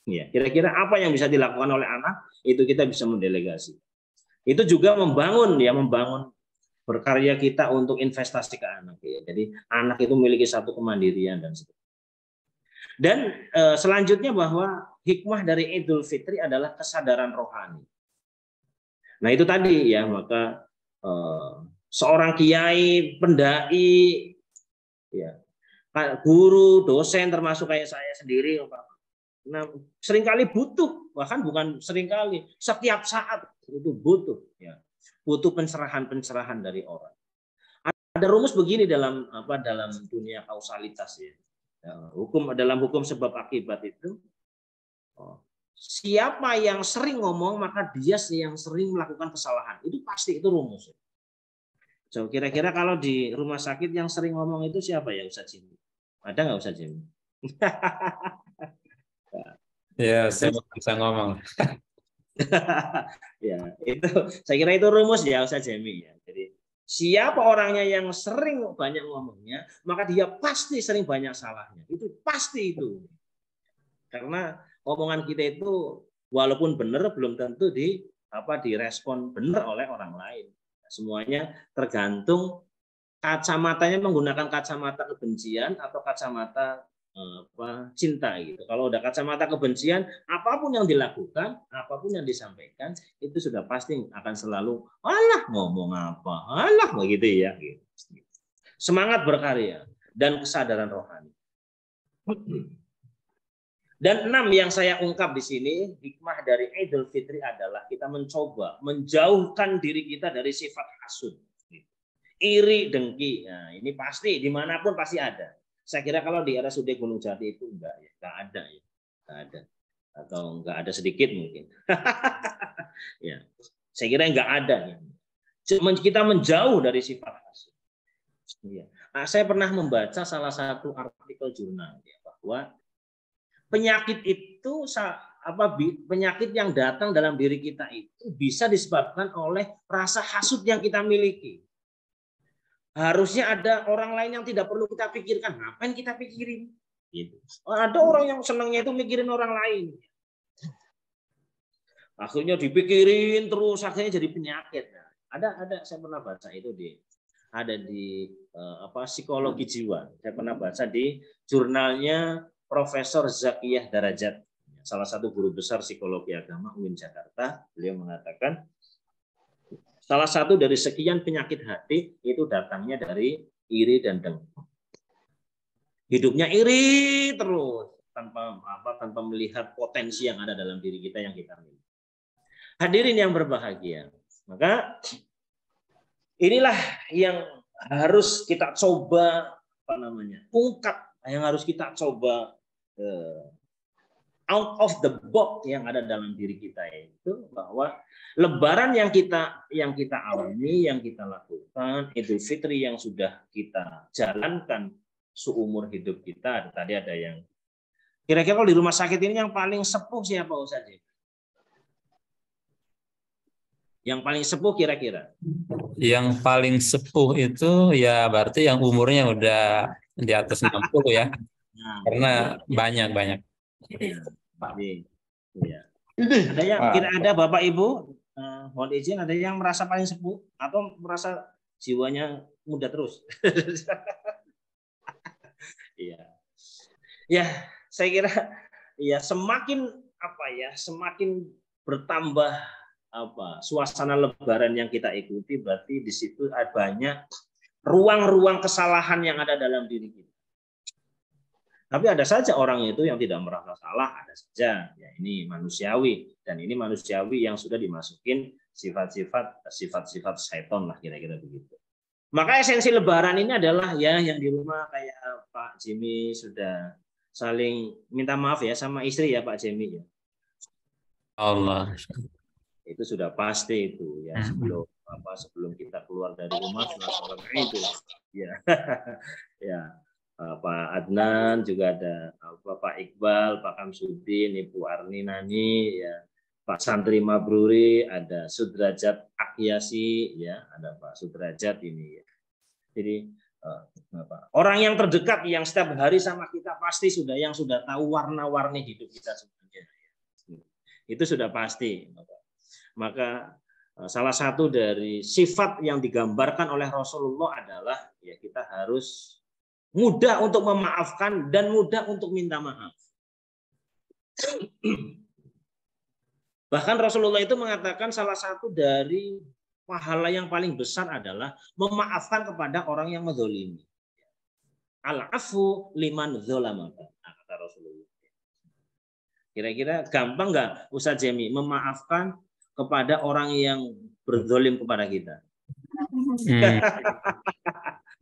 Ya, kira-kira apa yang bisa dilakukan oleh anak itu kita bisa mendelegasi. Itu juga membangun berkarya kita untuk investasi ke anak. Ya. Jadi anak itu memiliki satu kemandirian dan sebagainya. Dan selanjutnya bahwa hikmah dari Idul Fitri adalah kesadaran rohani. Nah itu tadi ya, maka seorang kiai, pendai, ya, guru, dosen termasuk kayak saya sendiri, nah seringkali butuh, bahkan bukan seringkali, setiap saat itu butuh, ya. Butuh pencerahan dari orang. Ada rumus begini dalam dunia kausalitas ya. Dalam hukum sebab akibat itu, siapa yang sering ngomong maka dia yang sering melakukan kesalahan. Itu pasti itu rumus. So, kira-kira kalau di rumah sakit yang sering ngomong itu siapa ya Ustaz Jimmy? Ada nggak Ustaz Jimmy? Ya, saya bisa ngomong. Ya, itu saya kira itu rumus ya Ustaz Jemi ya. Jadi siapa orangnya yang sering banyak ngomongnya, maka dia pasti sering banyak salahnya. Itu pasti itu. Karena omongan kita itu walaupun benar belum tentu direspon benar oleh orang lain. Semuanya tergantung kacamatanya menggunakan kacamata kebencian atau kacamata cinta gitu. Kalau udah kacamata kebencian, apapun yang dilakukan, apapun yang disampaikan, itu sudah pasti akan selalu alah ngomong apa, alah begitu ya. Gitu. Semangat berkarya dan kesadaran rohani. Dan 6 yang saya ungkap di sini, hikmah dari Idul Fitri adalah kita mencoba menjauhkan diri kita dari sifat hasud. iri, dengki. Nah, ini pasti dimanapun pasti ada. Saya kira kalau di RSUD Gunung Jati itu enggak ada ya, enggak ada, atau enggak ada sedikit mungkin. Ya, saya kira enggak ada. Ya. Kita menjauh dari sifat hasud. Ya. Nah, saya pernah membaca salah satu artikel jurnal ya, bahwa penyakit itu penyakit yang datang dalam diri kita itu bisa disebabkan oleh rasa hasud yang kita miliki. Harusnya ada orang lain yang tidak perlu kita pikirkan. Ngapain kita pikirin? Gitu. Ada orang yang senangnya itu mikirin orang lain. Akhirnya dipikirin terus, akhirnya jadi penyakit. Nah, ada saya pernah baca itu di psikologi jiwa. Saya pernah baca di jurnalnya Profesor Zakiyah Darajat, salah satu guru besar psikologi agama UIN Jakarta. Beliau mengatakan salah satu dari sekian penyakit hati itu datangnya dari iri dan dengki. Hidupnya iri terus tanpa melihat potensi yang ada dalam diri kita yang kita miliki. Hadirin yang berbahagia, maka inilah yang harus kita coba ungkap, yang harus kita coba out of the box yang ada dalam diri kita, itu bahwa Lebaran yang kita alami, yang kita lakukan, Idul Fitri yang sudah kita jalankan seumur hidup kita. Tadi ada yang kira-kira kalau di rumah sakit ini yang paling sepuh siapa Ustaz? Yang paling sepuh kira-kira? Yang paling sepuh itu ya berarti yang umurnya udah di atas 60 ya. Nah, karena banyak. Iya. Ada yang ada Bapak Ibu, mohon izin, ada yang merasa paling sepuh atau merasa jiwanya muda terus? Iya. Ya, saya kira ya semakin bertambah suasana Lebaran yang kita ikuti, berarti di situ ada banyak ruang-ruang kesalahan yang ada dalam diri kita. Tapi ada saja orang itu yang tidak merasa salah, ada saja. Ya, ini manusiawi, dan ini manusiawi yang sudah dimasukin sifat-sifat syaitan lah, kira-kira begitu. Maka esensi Lebaran ini adalah ya yang di rumah kayak Pak Jimmy sudah saling minta maaf ya sama istri ya Pak Jimmy ya. Allah. Itu sudah pasti itu ya, sebelum kita keluar dari rumah sholat itu ya. Ya. Pak Adnan juga ada Pak Iqbal, Pak Kamsudin, Ibu Arni Nani, ya, Pak Santri Mabruri, ada Sudrajat Akyasi, ya, ada Pak Sudrajat ini. Ya. Jadi orang yang terdekat yang setiap hari sama kita pasti yang sudah tahu warna-warni hidup kita sebenarnya. Itu sudah pasti. Maka salah satu dari sifat yang digambarkan oleh Rasulullah adalah ya kita harus mudah untuk memaafkan dan mudah untuk minta maaf. Bahkan Rasulullah itu mengatakan salah satu dari pahala yang paling besar adalah memaafkan kepada orang yang menzalimi. Al-afu liman dzalama, kata Rasulullah. Kira-kira gampang nggak Ustaz Jemi memaafkan kepada orang yang berzalim kepada kita?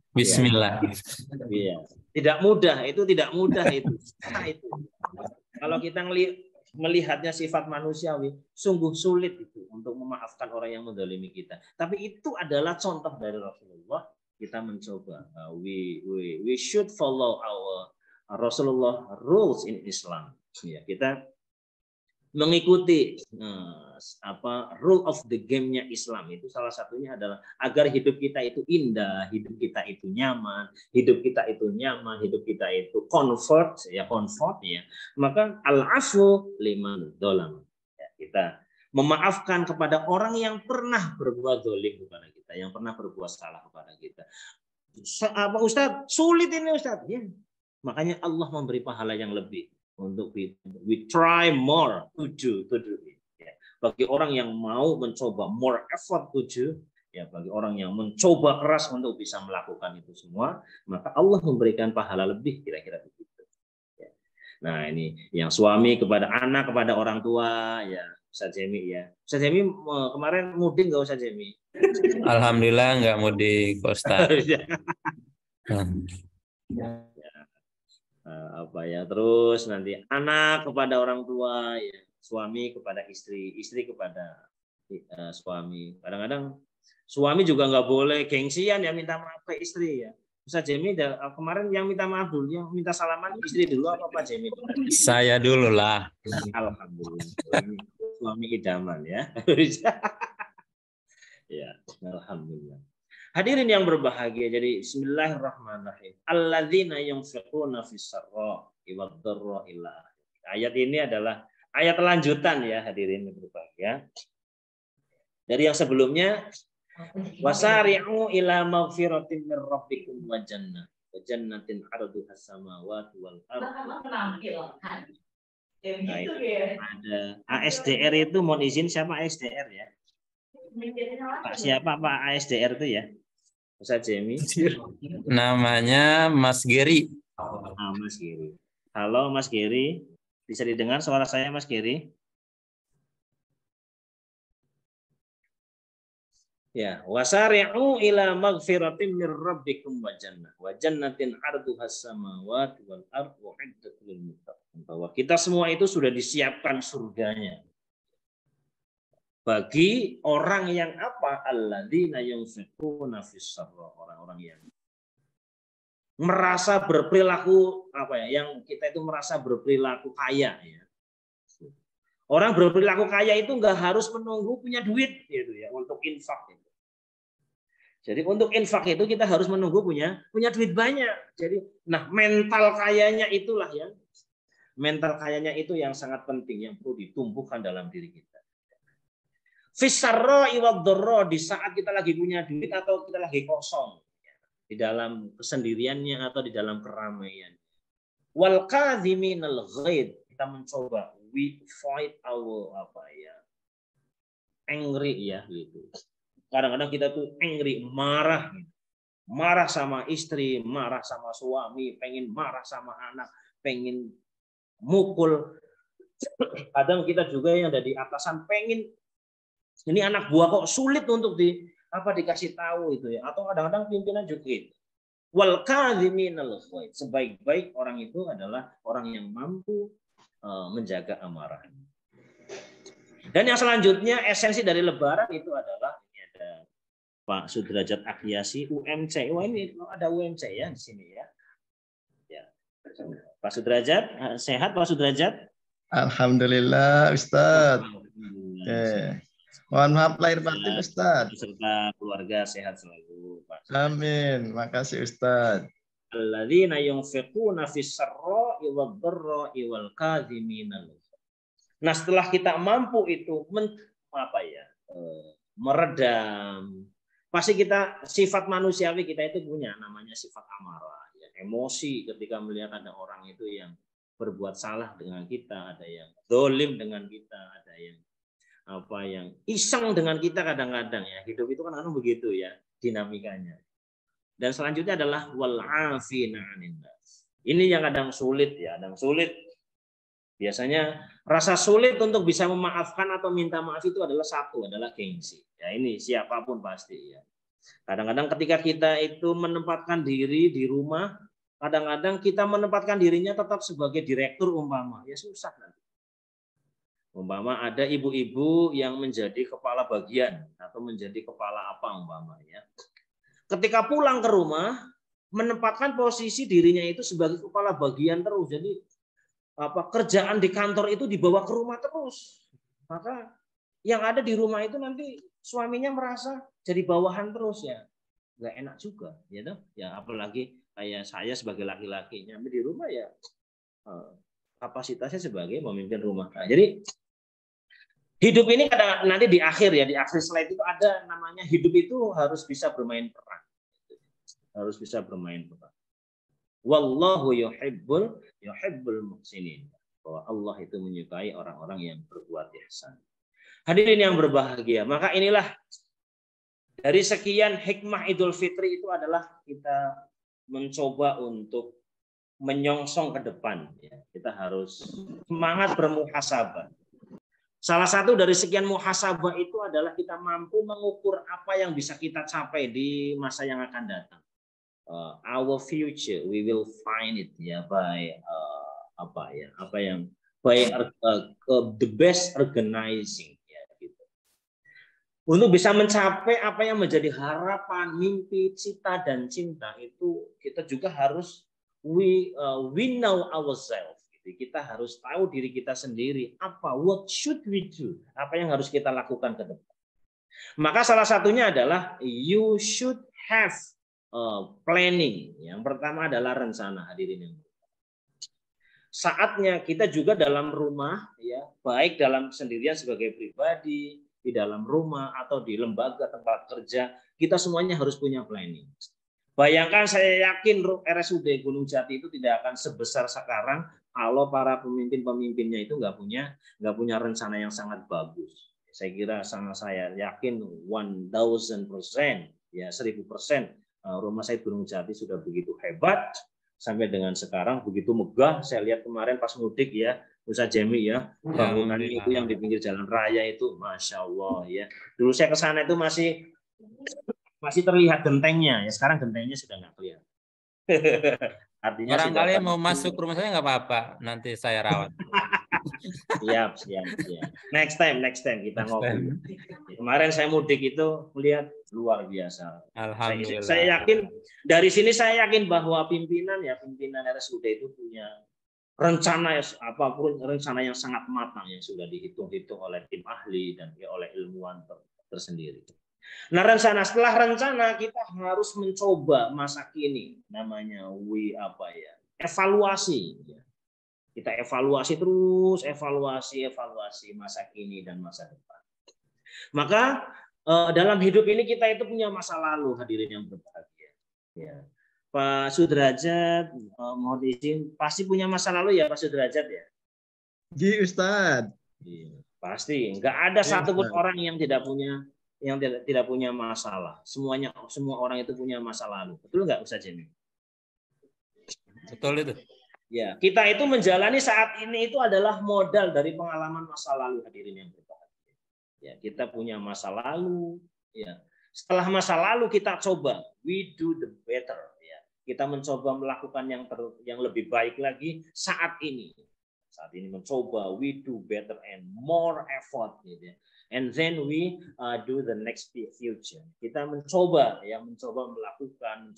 Bismillah. Iya. Tidak mudah itu. Kalau kita melihatnya sifat manusiawi, sungguh sulit itu untuk memaafkan orang yang menzalimi kita. Tapi itu adalah contoh dari Rasulullah. Kita mencoba. We should follow our Rasulullah rules in Islam. Ya, kita mengikuti rule of the game-nya Islam. Itu salah satunya adalah agar hidup kita itu indah, hidup kita itu nyaman, hidup kita itu comfort ya. Maka al-afu liman dzalama. Ya, kita memaafkan kepada orang yang pernah berbuat zalim kepada kita, yang pernah berbuat salah kepada kita. Apa Ustaz? Sulit ini Ustaz. Ya. Makanya Allah memberi pahala yang lebih. Untuk we try more to do it. Ya. Bagi orang yang mau mencoba more effort to do, ya bagi orang yang mencoba keras untuk bisa melakukan itu semua, maka Allah memberikan pahala lebih, kira-kira begitu. Ya. Nah ini yang suami kepada anak, kepada orang tua, ya Ustaz Jemi ya. Ustaz Jemi kemarin mudik nggak Ustaz Jemi? Alhamdulillah nggak mudik, Pak Ustaz. Apa ya, terus nanti anak kepada orang tua, ya, suami kepada istri, istri kepada suami. Kadang-kadang suami juga nggak boleh gengsian ya minta maaf ke istri ya. Ustaz Jemi kemarin yang minta maaf dulu, yang minta salaman istri dulu apa Pak Jemi? Saya dulu lah. Alhamdulillah. Suami idaman ya. Ya, alhamdulillah. Hadirin yang berbahagia, jadi bismillahirrahmanirrahim. Alladzina yunfiquna fis-sarra wad-dharra ila. Ayat ini adalah ayat lanjutan ya hadirin yang berbahagia. Dari yang sebelumnya, wasari'u ila maghfiratin min rabbikum wa jannah wa jannatin 'arduha as-samawati wal ardu. Ada ASDR itu, mohon izin siapa ASDR ya? Pak siapa Pak ASDR itu ya? Ustaz Jemi. Namanya Mas Geri. Mas Geri. Halo Mas Geri, bisa didengar suara saya Mas Geri? Ya, wasari'u ila maghfiratin mir rabbikum wa jannatin 'arduha as-samawati wal ardu u'iddat lil muttaqin. Bahwa kita semua itu sudah disiapkan surganya bagi orang yang apa? Alladzina yunfiquna fis-sarra, orang-orang yang merasa berperilaku apa ya? Yang kita itu merasa berperilaku kaya ya. Orang berperilaku kaya itu enggak harus menunggu punya duit gitu ya untuk infak itu. Jadi untuk infak itu kita harus menunggu punya duit banyak. Jadi nah mental kayanya itulah yang mental kayanya itu yang sangat penting yang perlu ditumbuhkan dalam diri kita. Fisarra iwadorro, di saat kita lagi punya duit atau kita lagi kosong di dalam kesendiriannya atau di dalam keramaian. Wal kadhiminal ghaid, kita mencoba we fight our apa ya angry ya gitu. Kadang-kadang kita tuh angry, marah gitu. Marah sama istri, marah sama suami, pengen marah sama anak, pengen mukul. Kadang kita juga yang ada di atasan pengen ini anak buah kok sulit untuk dikasih tahu itu ya, atau kadang-kadang pimpinan juga itu. Wal kadhiminal ghaid, sebaik-baik orang itu adalah orang yang mampu menjaga amarah. Dan yang selanjutnya esensi dari lebaran itu adalah ini ada Pak Sudrajat Akyasi UMC. Wah ini ada UMC ya di sini ya. Ya. Pak Sudrajat sehat Pak Sudrajat? Alhamdulillah Ustaz. Mohon maaf lahir batin Ustaz. Beserta keluarga sehat selalu Pak. Amin. Makasih Ustaz. Alladzina yunfiquna fis-sarra'i wad-dharra'i wal kadhiminal. Nah, setelah kita mampu itu meredam. Pasti kita sifat manusiawi kita itu punya namanya sifat amarah, ya, emosi ketika melihat ada orang itu yang berbuat salah dengan kita, ada yang zalim dengan kita, ada yang iseng dengan kita kadang-kadang ya. Hidup itu kan begitu ya dinamikanya. Dan selanjutnya adalah wal afina 'anil nas. Ini yang kadang sulit ya, kadang sulit. Biasanya rasa sulit untuk bisa memaafkan atau minta maaf itu adalah gengsi. Ya ini siapapun pasti ya. Kadang-kadang ketika kita itu menempatkan diri di rumah, kadang-kadang kita menempatkan dirinya tetap sebagai direktur umpama, ya susah nanti. Umpama ada ibu-ibu yang menjadi kepala bagian atau menjadi kepala apa umpama ya. Ketika pulang ke rumah menempatkan posisi dirinya itu sebagai kepala bagian terus. Jadi kerjaan di kantor itu dibawa ke rumah terus. Maka yang ada di rumah itu nanti suaminya merasa jadi bawahan terus ya. Nggak enak juga ya toh. Ya apalagi kayak saya sebagai laki-laki nyampe di rumah ya kapasitasnya sebagai pemimpin rumah. Nah, jadi hidup ini kadang nanti di akhir slide itu ada namanya hidup itu harus bisa bermain peran. Harus bisa bermain peran. Wallahu yuhibbul muhsinin. Bahwa Allah itu menyukai orang-orang yang berbuat ihsan. Hadirin yang berbahagia, maka inilah dari sekian hikmah Idul Fitri itu adalah kita mencoba untuk menyongsong ke depan. Ya. Kita harus semangat bermuhasabah. Salah satu dari sekian muhasabah itu adalah kita mampu mengukur apa yang bisa kita capai di masa yang akan datang. Our future we will find it ya by the best organizing ya gitu. Untuk bisa mencapai apa yang menjadi harapan, mimpi, cita dan cinta itu kita juga harus we know ourselves. Kita harus tahu diri kita sendiri. What should we do? Apa yang harus kita lakukan ke depan? Maka salah satunya adalah you should have planning. Yang pertama adalah rencana, hadirin yang saatnya kita juga dalam rumah, ya, baik dalam sendirian sebagai pribadi, di dalam rumah atau di lembaga tempat kerja, kita semuanya harus punya planning. Bayangkan, saya yakin RSUD Gunung Jati itu tidak akan sebesar sekarang kalau para pemimpin-pemimpinnya itu nggak punya rencana yang sangat bagus. Saya kira saya yakin 1000%, ya 1000%. Rumah sakit Gunung Jati sudah begitu hebat sampai dengan sekarang begitu megah. Saya lihat kemarin pas mudik ya, Ustaz Jemi ya, bangunan itu yang di pinggir jalan raya itu, masya Allah ya. Dulu saya ke sana itu masih terlihat gentengnya, ya sekarang gentengnya sudah nggak kelihatan. Artinya barangkali mau masuk rumah saya nggak apa-apa, nanti saya rawat. Siap. Next time kita ngopi. Kemarin saya mudik itu melihat luar biasa. Alhamdulillah. Saya yakin dari sini bahwa pimpinan RSUD itu punya rencana apapun, rencana yang sangat matang yang sudah dihitung-hitung oleh tim ahli dan oleh ilmuwan tersendiri. Nah, setelah rencana kita harus mencoba masa kini, namanya evaluasi. Kita evaluasi terus, evaluasi masa kini dan masa depan. Maka dalam hidup ini kita itu punya masa lalu, hadirin yang berbahagia. Ya. Pak Sudrajat, mohon izin, pasti punya masa lalu ya Pak Sudrajat ya? Ji Ustadz. Pasti, nggak ada satupun orang yang tidak punya masalah. Semua orang itu punya masa lalu. Betul nggak Ustaz Jemi? Betul itu. Ya, kita itu menjalani saat ini itu adalah modal dari pengalaman masa lalu, hadirin yang berbahagia. Ya, kita punya masa lalu. Ya, setelah masa lalu kita coba, we do the better. Ya, kita mencoba melakukan yang lebih baik lagi saat ini. Saat ini mencoba, we do better and more effort. Gitu ya. And then we do the next future. Kita mencoba melakukan,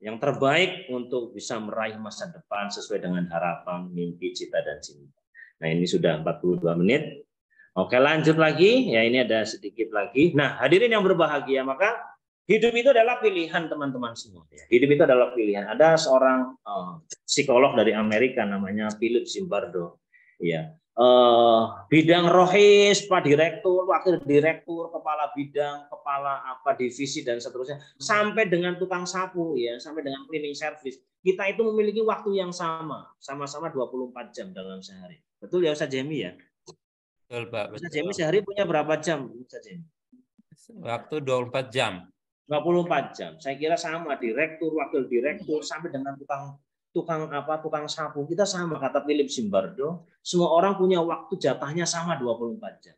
yang terbaik untuk bisa meraih masa depan sesuai dengan harapan, mimpi, cita dan cinta. Nah, ini sudah 42 menit. Oke, lanjut lagi. Ya, ini ada sedikit lagi. Nah, hadirin yang berbahagia, maka hidup itu adalah pilihan teman-teman semua. Hidup itu adalah pilihan. Ada seorang psikolog dari Amerika namanya Philip Zimbardo. Ya. Bidang rohis, Pak Direktur, Wakil Direktur, Kepala Bidang, Kepala divisi dan seterusnya, sampai dengan tukang sapu ya, sampai dengan cleaning service. Kita itu memiliki waktu yang sama-sama 24 jam dalam sehari. Betul ya Ustaz Jemi ya? Betul Pak. Ustaz Jemi sehari punya berapa jam Ustaz Jemi? Waktu 24 jam. 24 jam. Saya kira sama, direktur, wakil direktur, sampai dengan tukang sapu, kita sama, kata Philip Zimbardo, semua orang punya waktu jatahnya sama 24 jam.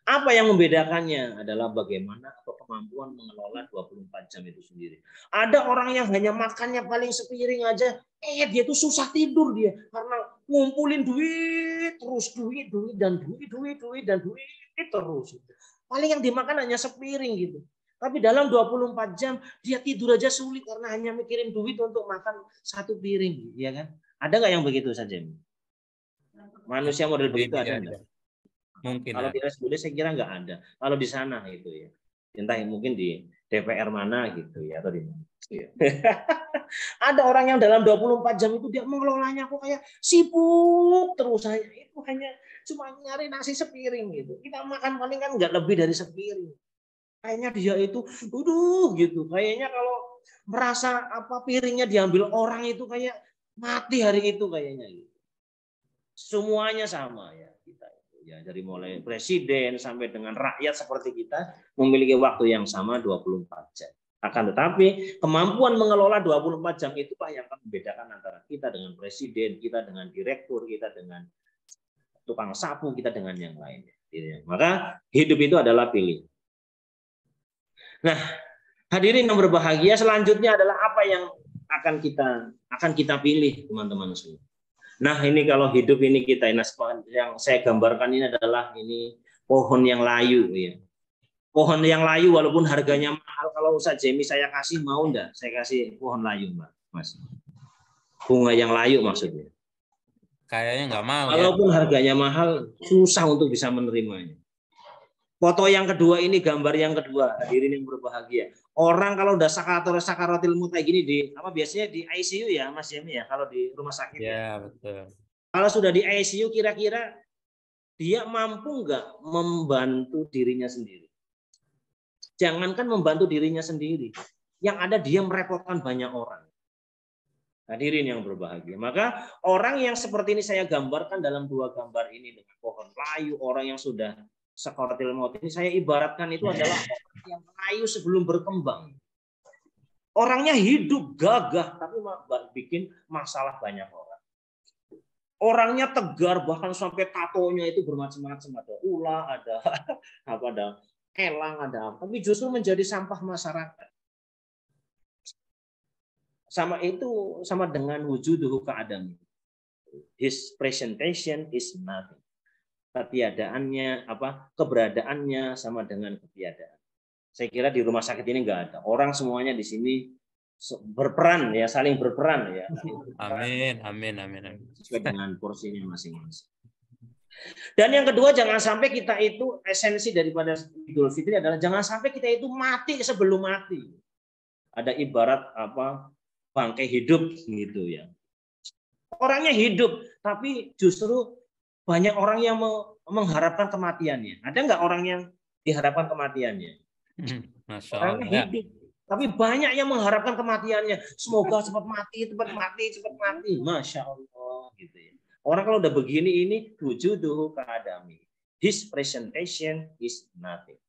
Apa yang membedakannya adalah bagaimana atau kemampuan mengelola 24 jam itu sendiri. Ada orang yang hanya makannya paling sepiring aja, dia tuh susah tidur dia karena ngumpulin duit terus, duit terus. Paling yang dimakan hanya sepiring gitu. Tapi dalam 24 jam dia tidur aja sulit karena hanya mikirin duit untuk makan satu piring, ya kan? Ada nggak yang begitu saja? Manusia model begitu ada nggak? Mungkin. Kalau di RSUD saya kira nggak ada. Kalau di sana itu ya, entah mungkin di DPR mana gitu ya atau di mana. Ada orang yang dalam 24 jam itu dia mengelolanya kok kayak sibuk terus aja. Itu hanya cuma nyari nasi sepiring gitu. Kita makan paling kan nggak lebih dari sepiring. Kayaknya dia itu, gitu. Kayaknya kalau merasa piringnya diambil orang itu kayak mati hari itu kayaknya. Gitu. Semuanya sama ya kita. Ya dari mulai presiden sampai dengan rakyat seperti kita memiliki waktu yang sama 24 jam. Akan tetapi kemampuan mengelola 24 jam itulah yang akan membedakan antara kita dengan presiden, kita dengan direktur, kita dengan tukang sapu, kita dengan yang lainnya. Maka hidup itu adalah pilihan. Nah, hadirin yang berbahagia, selanjutnya adalah apa yang akan kita pilih, teman-teman semua. Nah, ini kalau hidup ini kita, yang saya gambarkan ini adalah ini pohon yang layu, ya. Pohon yang layu walaupun harganya mahal. Kalau Ustaz Jemi saya kasih, mau enggak? Saya kasih pohon layu, Mbak, Mas. Bunga yang layu maksudnya. Kayaknya nggak mau ya. Walaupun harganya mahal, susah untuk bisa menerimanya. Foto yang kedua ini, gambar yang kedua, hadirin yang berbahagia. Orang kalau udah sakaratil maut kayak gini biasanya di ICU ya, Mas Jemi ya, kalau di rumah sakit. Ya, betul. Kalau sudah di ICU, kira-kira dia mampu nggak membantu dirinya sendiri? Jangankan membantu dirinya sendiri, yang ada dia merepotkan banyak orang. Hadirin yang berbahagia. Maka orang yang seperti ini saya gambarkan dalam dua gambar ini dengan pohon layu, orang yang sudah sakaratil maut ini saya ibaratkan itu adalah orang yang layu sebelum berkembang. Orangnya hidup gagah tapi bikin masalah banyak orang. Orangnya tegar bahkan sampai tatonya itu bermacam-macam, ada ulah, ada ada elang, ada apa, tapi justru menjadi sampah masyarakat. Sama dengan wujuduhu ka'adami. His presentation is nothing. Keberadaannya sama dengan ketiadaan. Saya kira di rumah sakit ini enggak ada. Orang semuanya di sini berperan ya, saling berperan ya. Amin. Sesuai dengan porsinya masing-masing. Dan yang kedua, jangan sampai kita itu esensi daripada Idul Fitri adalah jangan sampai kita itu mati sebelum mati. Ada ibarat bangkai hidup gitu ya. Orangnya hidup, tapi justru banyak orang yang mengharapkan kematiannya. Ada nggak orang yang diharapkan kematiannya? Masya Orangnya Allah. hidup, tapi banyak yang mengharapkan kematiannya. Semoga cepat mati. Masya Allah gitu ya. Orang kalau udah begini ini wujuduhu ka'adami. His presentation is nothing.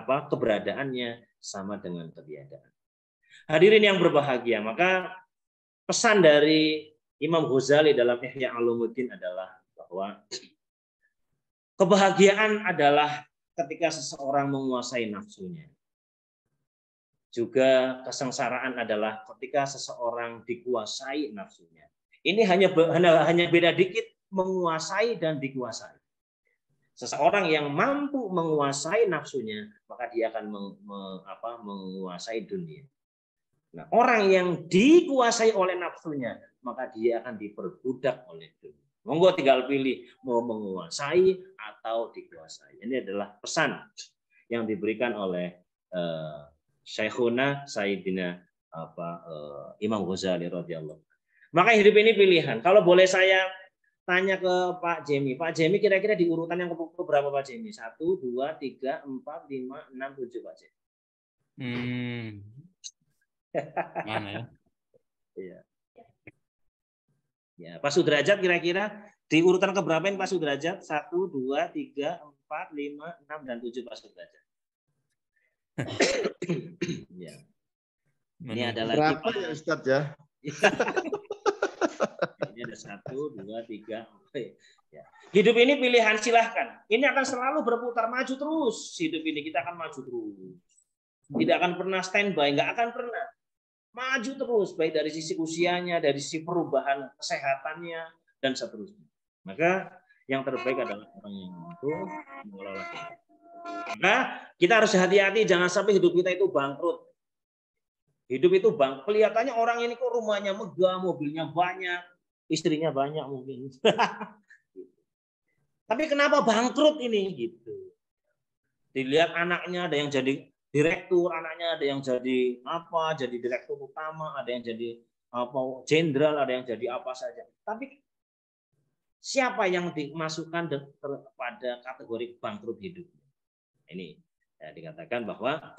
Keberadaannya sama dengan ketiadaan. Hadirin yang berbahagia, maka pesan dari Imam Ghazali dalam Ihya Ulumuddin adalah bahwa kebahagiaan adalah ketika seseorang menguasai nafsunya. Juga kesengsaraan adalah ketika seseorang dikuasai nafsunya. Ini hanya beda dikit, menguasai dan dikuasai. Seseorang yang mampu menguasai nafsunya, maka dia akan menguasai dunia. Nah, orang yang dikuasai oleh nafsunya, maka dia akan diperbudak oleh dunia. Monggo tinggal pilih mau menguasai atau dikuasai. Ini adalah pesan yang diberikan oleh Syekhuna Sayyidina Imam Ghazali radhiyallahu. Maka hidup ini pilihan. Kalau boleh saya tanya ke Pak Jemi. Pak Jemi kira-kira di urutan yang keberapa Pak Jemi? 1, 2, 3, 4, 5, 6, 7 Pak Jemi. Mana ya? Iya. Ya, Pak Sudrajat kira-kira di urutan keberapa ini Pak Sudrajat? 1, 2, 3, 4, 5, 6, dan 7 Pak Sudrajat. Ya. Ini adalah berapa ya Ustadz ya? Ini ada 1, 2, 3, 4. Ya. Hidup ini pilihan, silahkan. Ini akan selalu berputar, maju terus. Hidup ini kita akan maju terus. Tidak akan pernah standby, nggak akan pernah. Maju terus, baik dari sisi usianya, dari sisi perubahan kesehatannya, dan seterusnya. Maka yang terbaik adalah orang yang mampu mengelola hidup. Maka kita harus hati-hati, jangan sampai hidup kita itu bangkrut. Hidup itu kelihatannya orang ini kok rumahnya megah, mobilnya banyak, istrinya banyak mungkin. Tapi kenapa bangkrut ini gitu? Dilihat anaknya ada yang jadi direktur, anaknya ada yang jadi jadi direktur utama, ada yang jadi jenderal, ada yang jadi apa saja. Tapi siapa yang dimasukkan pada kategori bangkrut hidup? Ini ya, dikatakan bahwa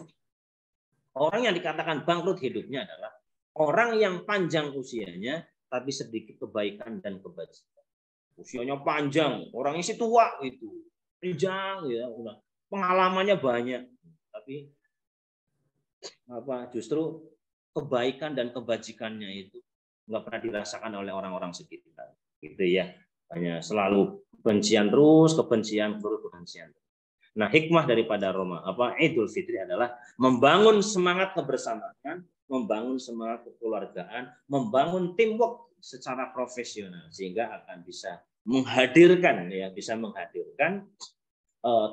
orang yang dikatakan bangkrut hidupnya adalah orang yang panjang usianya tapi sedikit kebaikan dan kebajikan. Usianya panjang, orangnya sih tua itu, panjang ya, udah pengalamannya banyak, tapi justru kebaikan dan kebajikannya itu nggak pernah dirasakan oleh orang-orang sekitar, gitu ya. Hanya selalu kebencian terus, kebencian terus, kebencian. Nah, hikmah daripada Idul Fitri adalah membangun semangat kebersamaan, membangun semangat kekeluargaan, membangun teamwork secara profesional sehingga akan bisa menghadirkan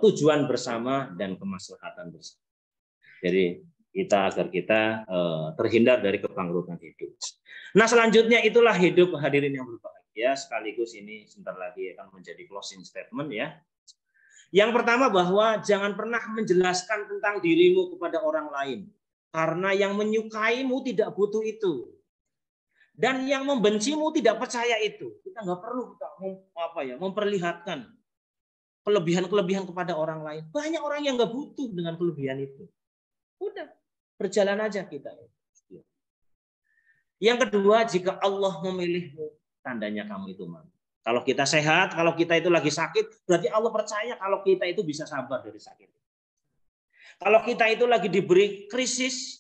tujuan bersama dan kemaslahatan bersama. Jadi agar kita terhindar dari kebangkrutan hidup. Nah, selanjutnya itulah hidup hadirin yang berbahagia. Sekaligus ini sebentar lagi akan menjadi closing statement ya. Yang pertama bahwa jangan pernah menjelaskan tentang dirimu kepada orang lain. Karena yang menyukaimu tidak butuh itu. Dan yang membencimu tidak percaya itu. Kita nggak perlu memperlihatkan kelebihan-kelebihan kepada orang lain. Banyak orang yang nggak butuh dengan kelebihan itu. Udah, berjalan aja kita. Yang kedua, jika Allah memilihmu, tandanya kamu itu mampu. Kalau kita sehat, kalau kita itu lagi sakit, berarti Allah percaya kalau kita itu bisa sabar dari sakit. Kalau kita itu lagi diberi krisis,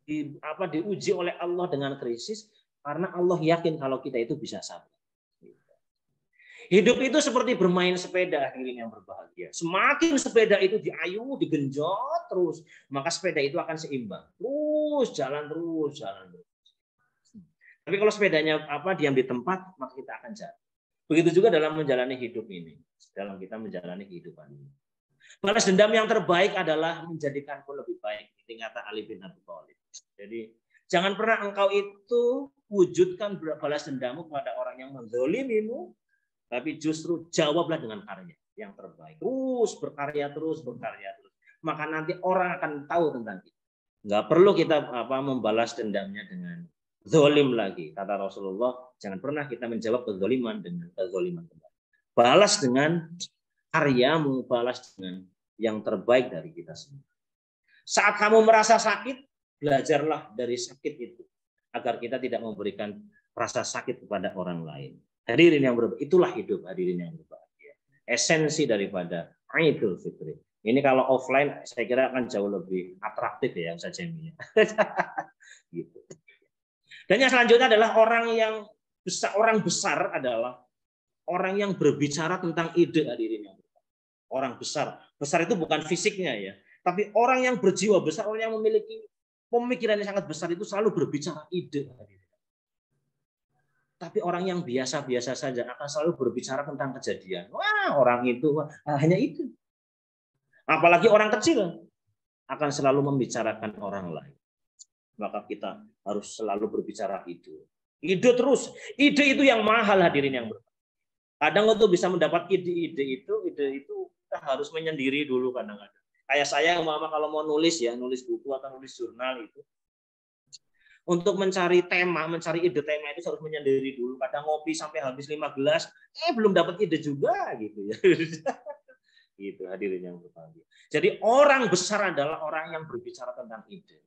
diuji oleh Allah dengan krisis, karena Allah yakin kalau kita itu bisa sabar. Hidup itu seperti bermain sepeda, hadirin yang berbahagia. Semakin sepeda itu diayu, digenjot terus, maka sepeda itu akan seimbang. Terus jalan terus. Tapi kalau sepedanya diam di tempat, maka kita akan jatuh. Begitu juga dalam menjalani hidup ini, dalam kita menjalani kehidupan ini. Balas dendam yang terbaik adalah menjadikanku lebih baik. Ini kata Ali bin Abi Thalib. Jadi jangan pernah engkau itu wujudkan balas dendammu kepada orang yang menzalimimu, tapi justru jawablah dengan karya yang terbaik. Terus berkarya terus. Maka nanti orang akan tahu tentang kita. Nggak perlu kita membalas dendamnya dengan zalim lagi. Kata Rasulullah, jangan pernah kita menjawab kezaliman dengan kezaliman kembali. Balas dengan karyamu, balas dengan yang terbaik dari kita semua. Saat kamu merasa sakit, belajarlah dari sakit itu agar kita tidak memberikan rasa sakit kepada orang lain. Hadirin yang berbahagia, itulah hidup hadirin yang berbahagia. Esensi daripada Idul Fitri. Ini kalau offline saya kira akan jauh lebih atraktif ya Ustaz Jami. Gitu. Dan yang selanjutnya adalah orang besar adalah orang yang berbicara tentang ide hadirin yang berbahagia. Orang besar. Besar itu bukan fisiknya ya, tapi orang yang berjiwa besar, orang yang memiliki pemikiran yang sangat besar itu selalu berbicara ide hadirin. Tapi orang yang biasa-biasa saja akan selalu berbicara tentang kejadian. Wah, orang itu hanya itu. Apalagi orang kecil akan selalu membicarakan orang lain. Maka kita harus selalu berbicara ide. Ide terus. Ide itu yang mahal hadirin yang berbahagia. Kadang untuk bisa mendapat ide itu kita harus menyendiri dulu kadang-kadang. Kayak saya kalau mau nulis buku atau nulis jurnal itu. Untuk mencari ide tema itu harus menyendiri dulu. Kadang ngopi sampai habis 5 gelas, belum dapat ide juga gitu ya. Gitu hadirin yang berbahagia. Jadi orang besar adalah orang yang berbicara tentang ide.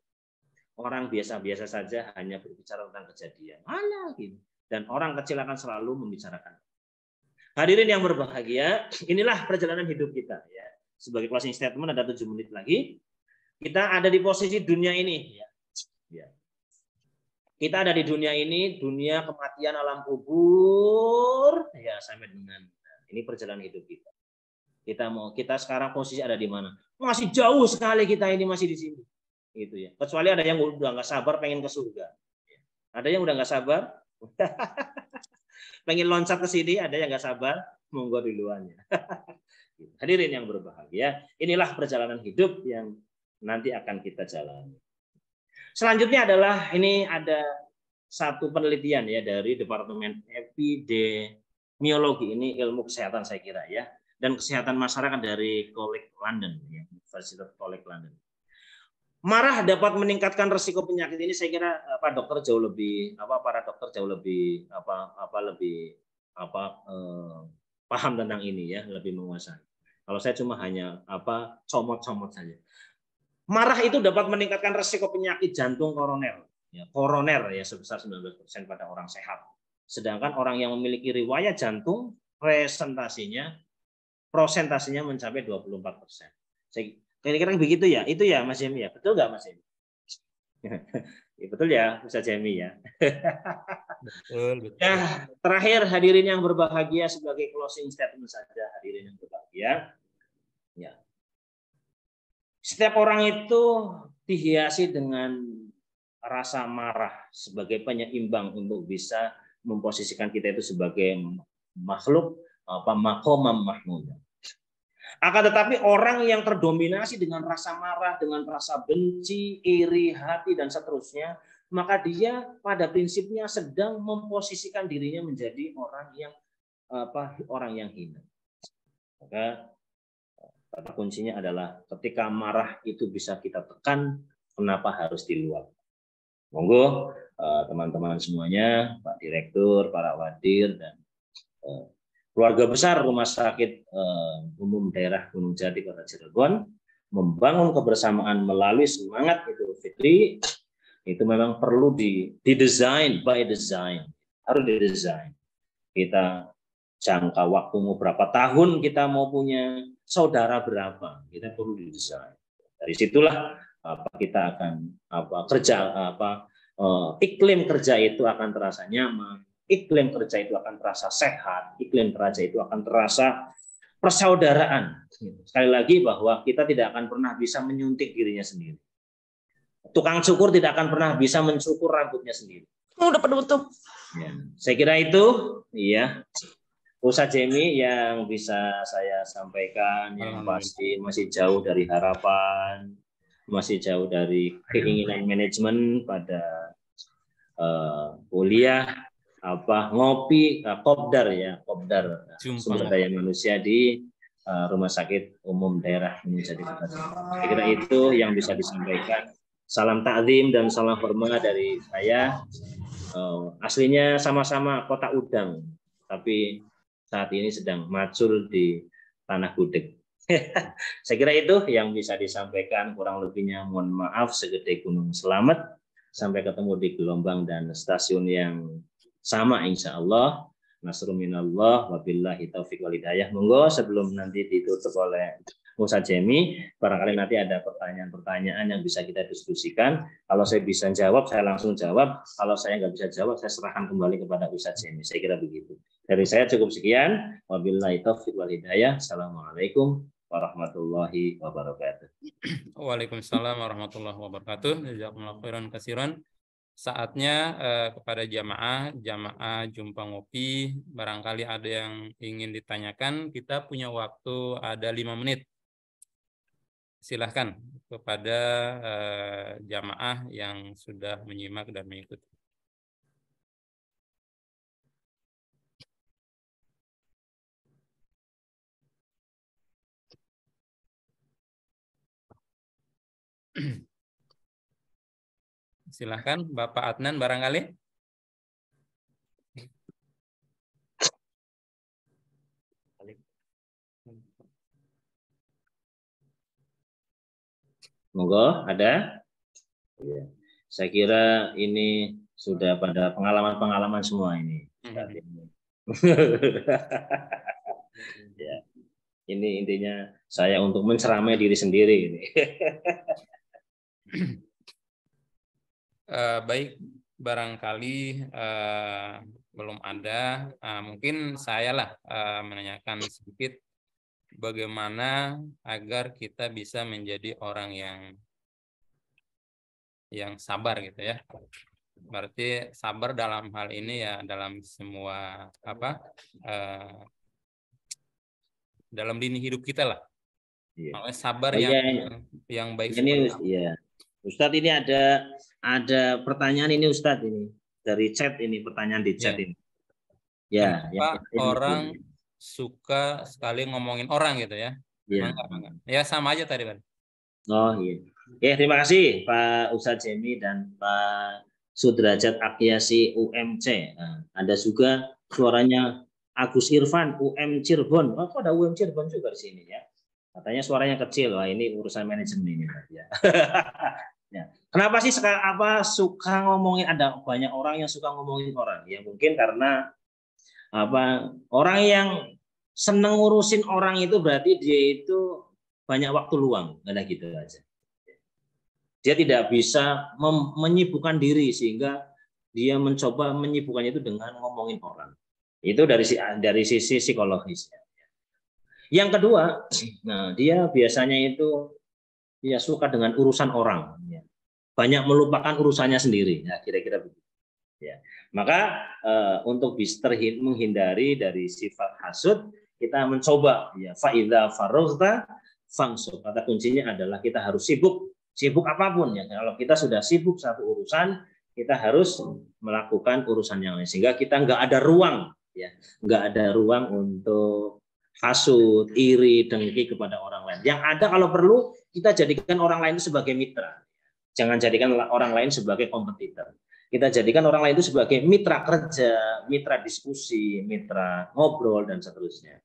Orang biasa-biasa saja hanya berbicara tentang kejadian. Gitu. Dan orang kecil akan selalu membicarakan. Hadirin yang berbahagia, inilah perjalanan hidup kita ya. Sebagai closing statement ada 7 menit lagi. Kita ada di posisi dunia ini ya. Kita ada di dunia ini, dunia kematian alam kubur ya, sampai dengan ini perjalanan hidup kita. Kita sekarang posisi ada di mana? Masih jauh sekali kita ini masih di sini. Gitu ya. Kecuali ada yang udah nggak sabar pengen ke surga. Ada yang udah nggak sabar pengen loncat ke sini, ada yang nggak sabar monggo duluannya. Hadirin yang berbahagia, inilah perjalanan hidup yang nanti akan kita jalani. Selanjutnya adalah ini ada satu penelitian ya dari Departemen Epidemiologi, ini ilmu kesehatan saya kira ya, dan kesehatan masyarakat dari College London ya, University College London. Marah dapat meningkatkan risiko penyakit ini, saya kira para dokter jauh lebih paham tentang ini ya, lebih menguasai. Kalau saya cuma hanya comot-comot saja. Marah itu dapat meningkatkan risiko penyakit jantung koroner ya sebesar 19% pada orang sehat. Sedangkan orang yang memiliki riwayat jantung prosentasinya mencapai 24%. Kira-kira begitu ya, itu ya Mas Yemi ya, betul nggak Mas Yemi? Ya, betul ya, Ustaz Jami ya. Betul, betul. Nah, terakhir hadirin yang berbahagia sebagai closing statement saja hadirin yang berbahagia. Ya. Setiap orang itu dihiasi dengan rasa marah sebagai penyeimbang untuk bisa memposisikan kita itu sebagai makhluk maqamam mahmud. Akan tetapi orang yang terdominasi dengan rasa marah, dengan rasa benci, iri hati dan seterusnya, maka dia pada prinsipnya sedang memposisikan dirinya menjadi orang yang hina. Maka kata kuncinya adalah ketika marah itu bisa kita tekan, kenapa harus diluap? Monggo teman-teman semuanya, Pak Direktur, para wadir dan keluarga besar Rumah Sakit Umum Daerah Gunung Jati Kota Cirebon membangun kebersamaan melalui semangat Idul Fitri itu memang perlu didesain by design, harus didesain. Kita jangka waktu mau berapa tahun, kita mau punya saudara berapa, kita perlu didesain. Dari situlah kita akan iklim kerja itu akan terasa nyaman, iklim kerja itu akan terasa sehat, iklim kerja itu akan terasa persaudaraan. Sekali lagi bahwa kita tidak akan pernah bisa menyuntik dirinya sendiri. Tukang cukur tidak akan pernah bisa mencukur rambutnya sendiri. Udah penutup. Ya, saya kira itu, ya. Ustaz Jemi yang bisa saya sampaikan, yang pasti masih jauh dari harapan, masih jauh dari keinginan manajemen pada kuliah ngopi kopdar sumber daya manusia di Rumah Sakit Umum Daerah Gunung Jati Kota Cirebon. Saya kira itu yang bisa disampaikan. Salam takzim dan salam hormat dari saya. Aslinya sama-sama Kota Udang, tapi saat ini sedang macul di Tanah Gudeg. Saya kira itu yang bisa disampaikan, kurang lebihnya mohon maaf segede Gunung Selamet. Sampai ketemu di gelombang dan stasiun yang sama insya Allah. Nasrun minallah wabillahi taufiq wal hidayah. Monggo sebelum nanti ditutup oleh Ustaz Jemi, barangkali nanti ada pertanyaan-pertanyaan yang bisa kita diskusikan. Kalau saya bisa jawab, saya langsung jawab. Kalau saya nggak bisa jawab, saya serahkan kembali kepada Ustaz Jemi. Saya kira begitu. Dari saya cukup sekian. Wabillahi taufiq wal hidayah. Assalamualaikum warahmatullahi wabarakatuh. Waalaikumsalam warahmatullahi wabarakatuh. Jazakumullahu khairan katsiran. Saatnya kepada jamaah jumpa ngopi. Barangkali ada yang ingin ditanyakan. Kita punya waktu ada 5 menit. Silahkan kepada jamaah yang sudah menyimak dan mengikuti. Silahkan Bapak Adnan barangkali. Monggo, ada? Ya. Saya kira ini sudah pada pengalaman-pengalaman semua ini. Ya. Ini intinya saya untuk menceramai diri sendiri ini. Baik, barangkali belum ada. Mungkin saya lah menanyakan sedikit bagaimana agar kita bisa menjadi orang yang sabar gitu ya. Berarti sabar dalam hal ini ya dalam semua dalam lini hidup kita lah. Iya. Sabar yang baik. Ini ya. Ustadz ini ada pertanyaan ini Ustadz ini dari chat ini, pertanyaan di chat ini. Ya, orang suka sekali ngomongin orang gitu ya. Ya. Ya sama aja tadi, Pak. Oh iya. Terima kasih Pak Ustadz Jemi dan Pak Sudrajat Akyasi UMC. Nah, ada juga suaranya Agus Irfan UM Cirebon. Oh, kok ada UM Cirebon juga di sini ya? Katanya suaranya kecil. Wah, ini urusan manajemen ini ya. Ya. Kenapa sih suka ngomongin, ada banyak orang yang suka ngomongin orang? Ya mungkin karena orang yang seneng ngurusin orang itu berarti dia itu banyak waktu luang, ada gitu aja. Dia tidak bisa menyibukkan diri sehingga dia mencoba menyibukkannya itu dengan ngomongin orang. Itu dari sisi psikologisnya. Yang kedua, nah dia biasanya itu ya suka dengan urusan orang, ya. Banyak melupakan urusannya sendiri, ya kira-kira begitu. Ya. Maka untuk bisa menghindari dari sifat hasud, kita mencoba ya faidza faragta fansub. Kata kuncinya adalah kita harus sibuk apapun ya. Kalau kita sudah sibuk satu urusan, kita harus melakukan urusan yang lain sehingga kita nggak ada ruang ya, nggak ada ruang untuk hasud, iri, dengki kepada orang lain. Yang ada kalau perlu kita jadikan orang lain itu sebagai mitra. Jangan jadikan orang lain sebagai kompetitor. Kita jadikan orang lain itu sebagai mitra kerja, mitra diskusi, mitra ngobrol dan seterusnya.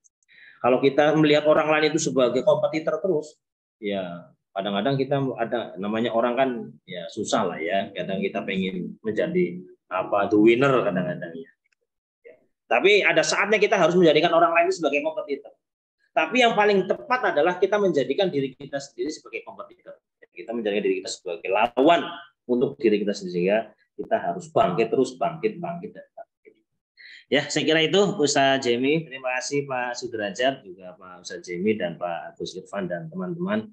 Kalau kita melihat orang lain itu sebagai kompetitor terus, ya kadang-kadang kita ada namanya orang kan ya susah lah ya. Kadang kita pengen menjadi the winner kadang-kadang ya. Tapi ada saatnya kita harus menjadikan orang lain sebagai kompetitor. Tapi yang paling tepat adalah kita menjadikan diri kita sendiri sebagai kompetitor. Kita menjadikan diri kita sebagai lawan untuk diri kita sendiri, sehingga kita harus bangkit terus, bangkit dan bangkit. Ya, saya kira itu Ustaz Jemi. Terima kasih Pak Sudrajat, juga Pak Ustaz Jemi dan Pak Gus Irfan dan teman-teman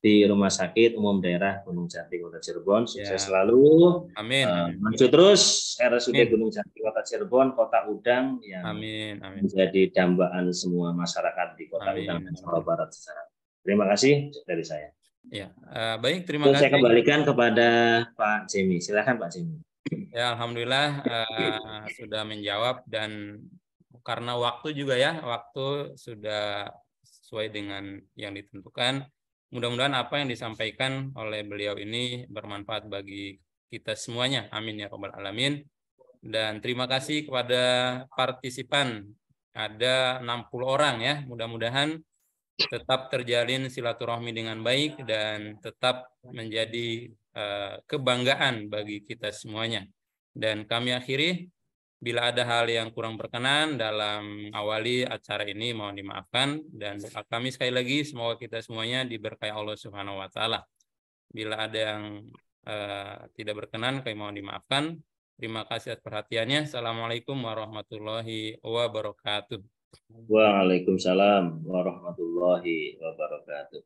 di Rumah Sakit Umum Daerah Gunung Jati Kota Cirebon. Sukses selalu. Amin. Maju terus RSUD Gunung Jati Kota Cirebon, Kota Udang yang menjadi dambaan semua masyarakat di Kota Udang dan Jawa Barat. Terima kasih dari saya. Ya, baik, terima kasih. Saya kembalikan kepada Pak Jemi. Silakan Pak Jemi. Ya, alhamdulillah sudah menjawab, dan karena waktu juga ya, waktu sudah sesuai dengan yang ditentukan. Mudah-mudahan apa yang disampaikan oleh beliau ini bermanfaat bagi kita semuanya. Amin ya rabbal alamin. Dan terima kasih kepada partisipan. Ada 60 orang ya. Mudah-mudahan tetap terjalin silaturahmi dengan baik dan tetap menjadi kebanggaan bagi kita semuanya. Dan kami akhiri, bila ada hal yang kurang berkenan dalam awali acara ini mohon dimaafkan, dan doa kami sekali lagi semoga kita semuanya diberkahi Allah Subhanahu wa taala. Bila ada yang tidak berkenan kami mohon dimaafkan. Terima kasih atas perhatiannya. Assalamualaikum warahmatullahi wabarakatuh. Waalaikumsalam warahmatullahi wabarakatuh.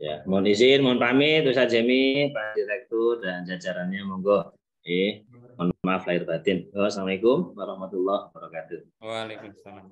Ya, mohon izin, mohon pamit Ustaz Jemi, Pak Direktur dan jajarannya, monggo. Mohon maaf lahir batin. Wassalamualaikum warahmatullahi wabarakatuh. Waalaikumsalam.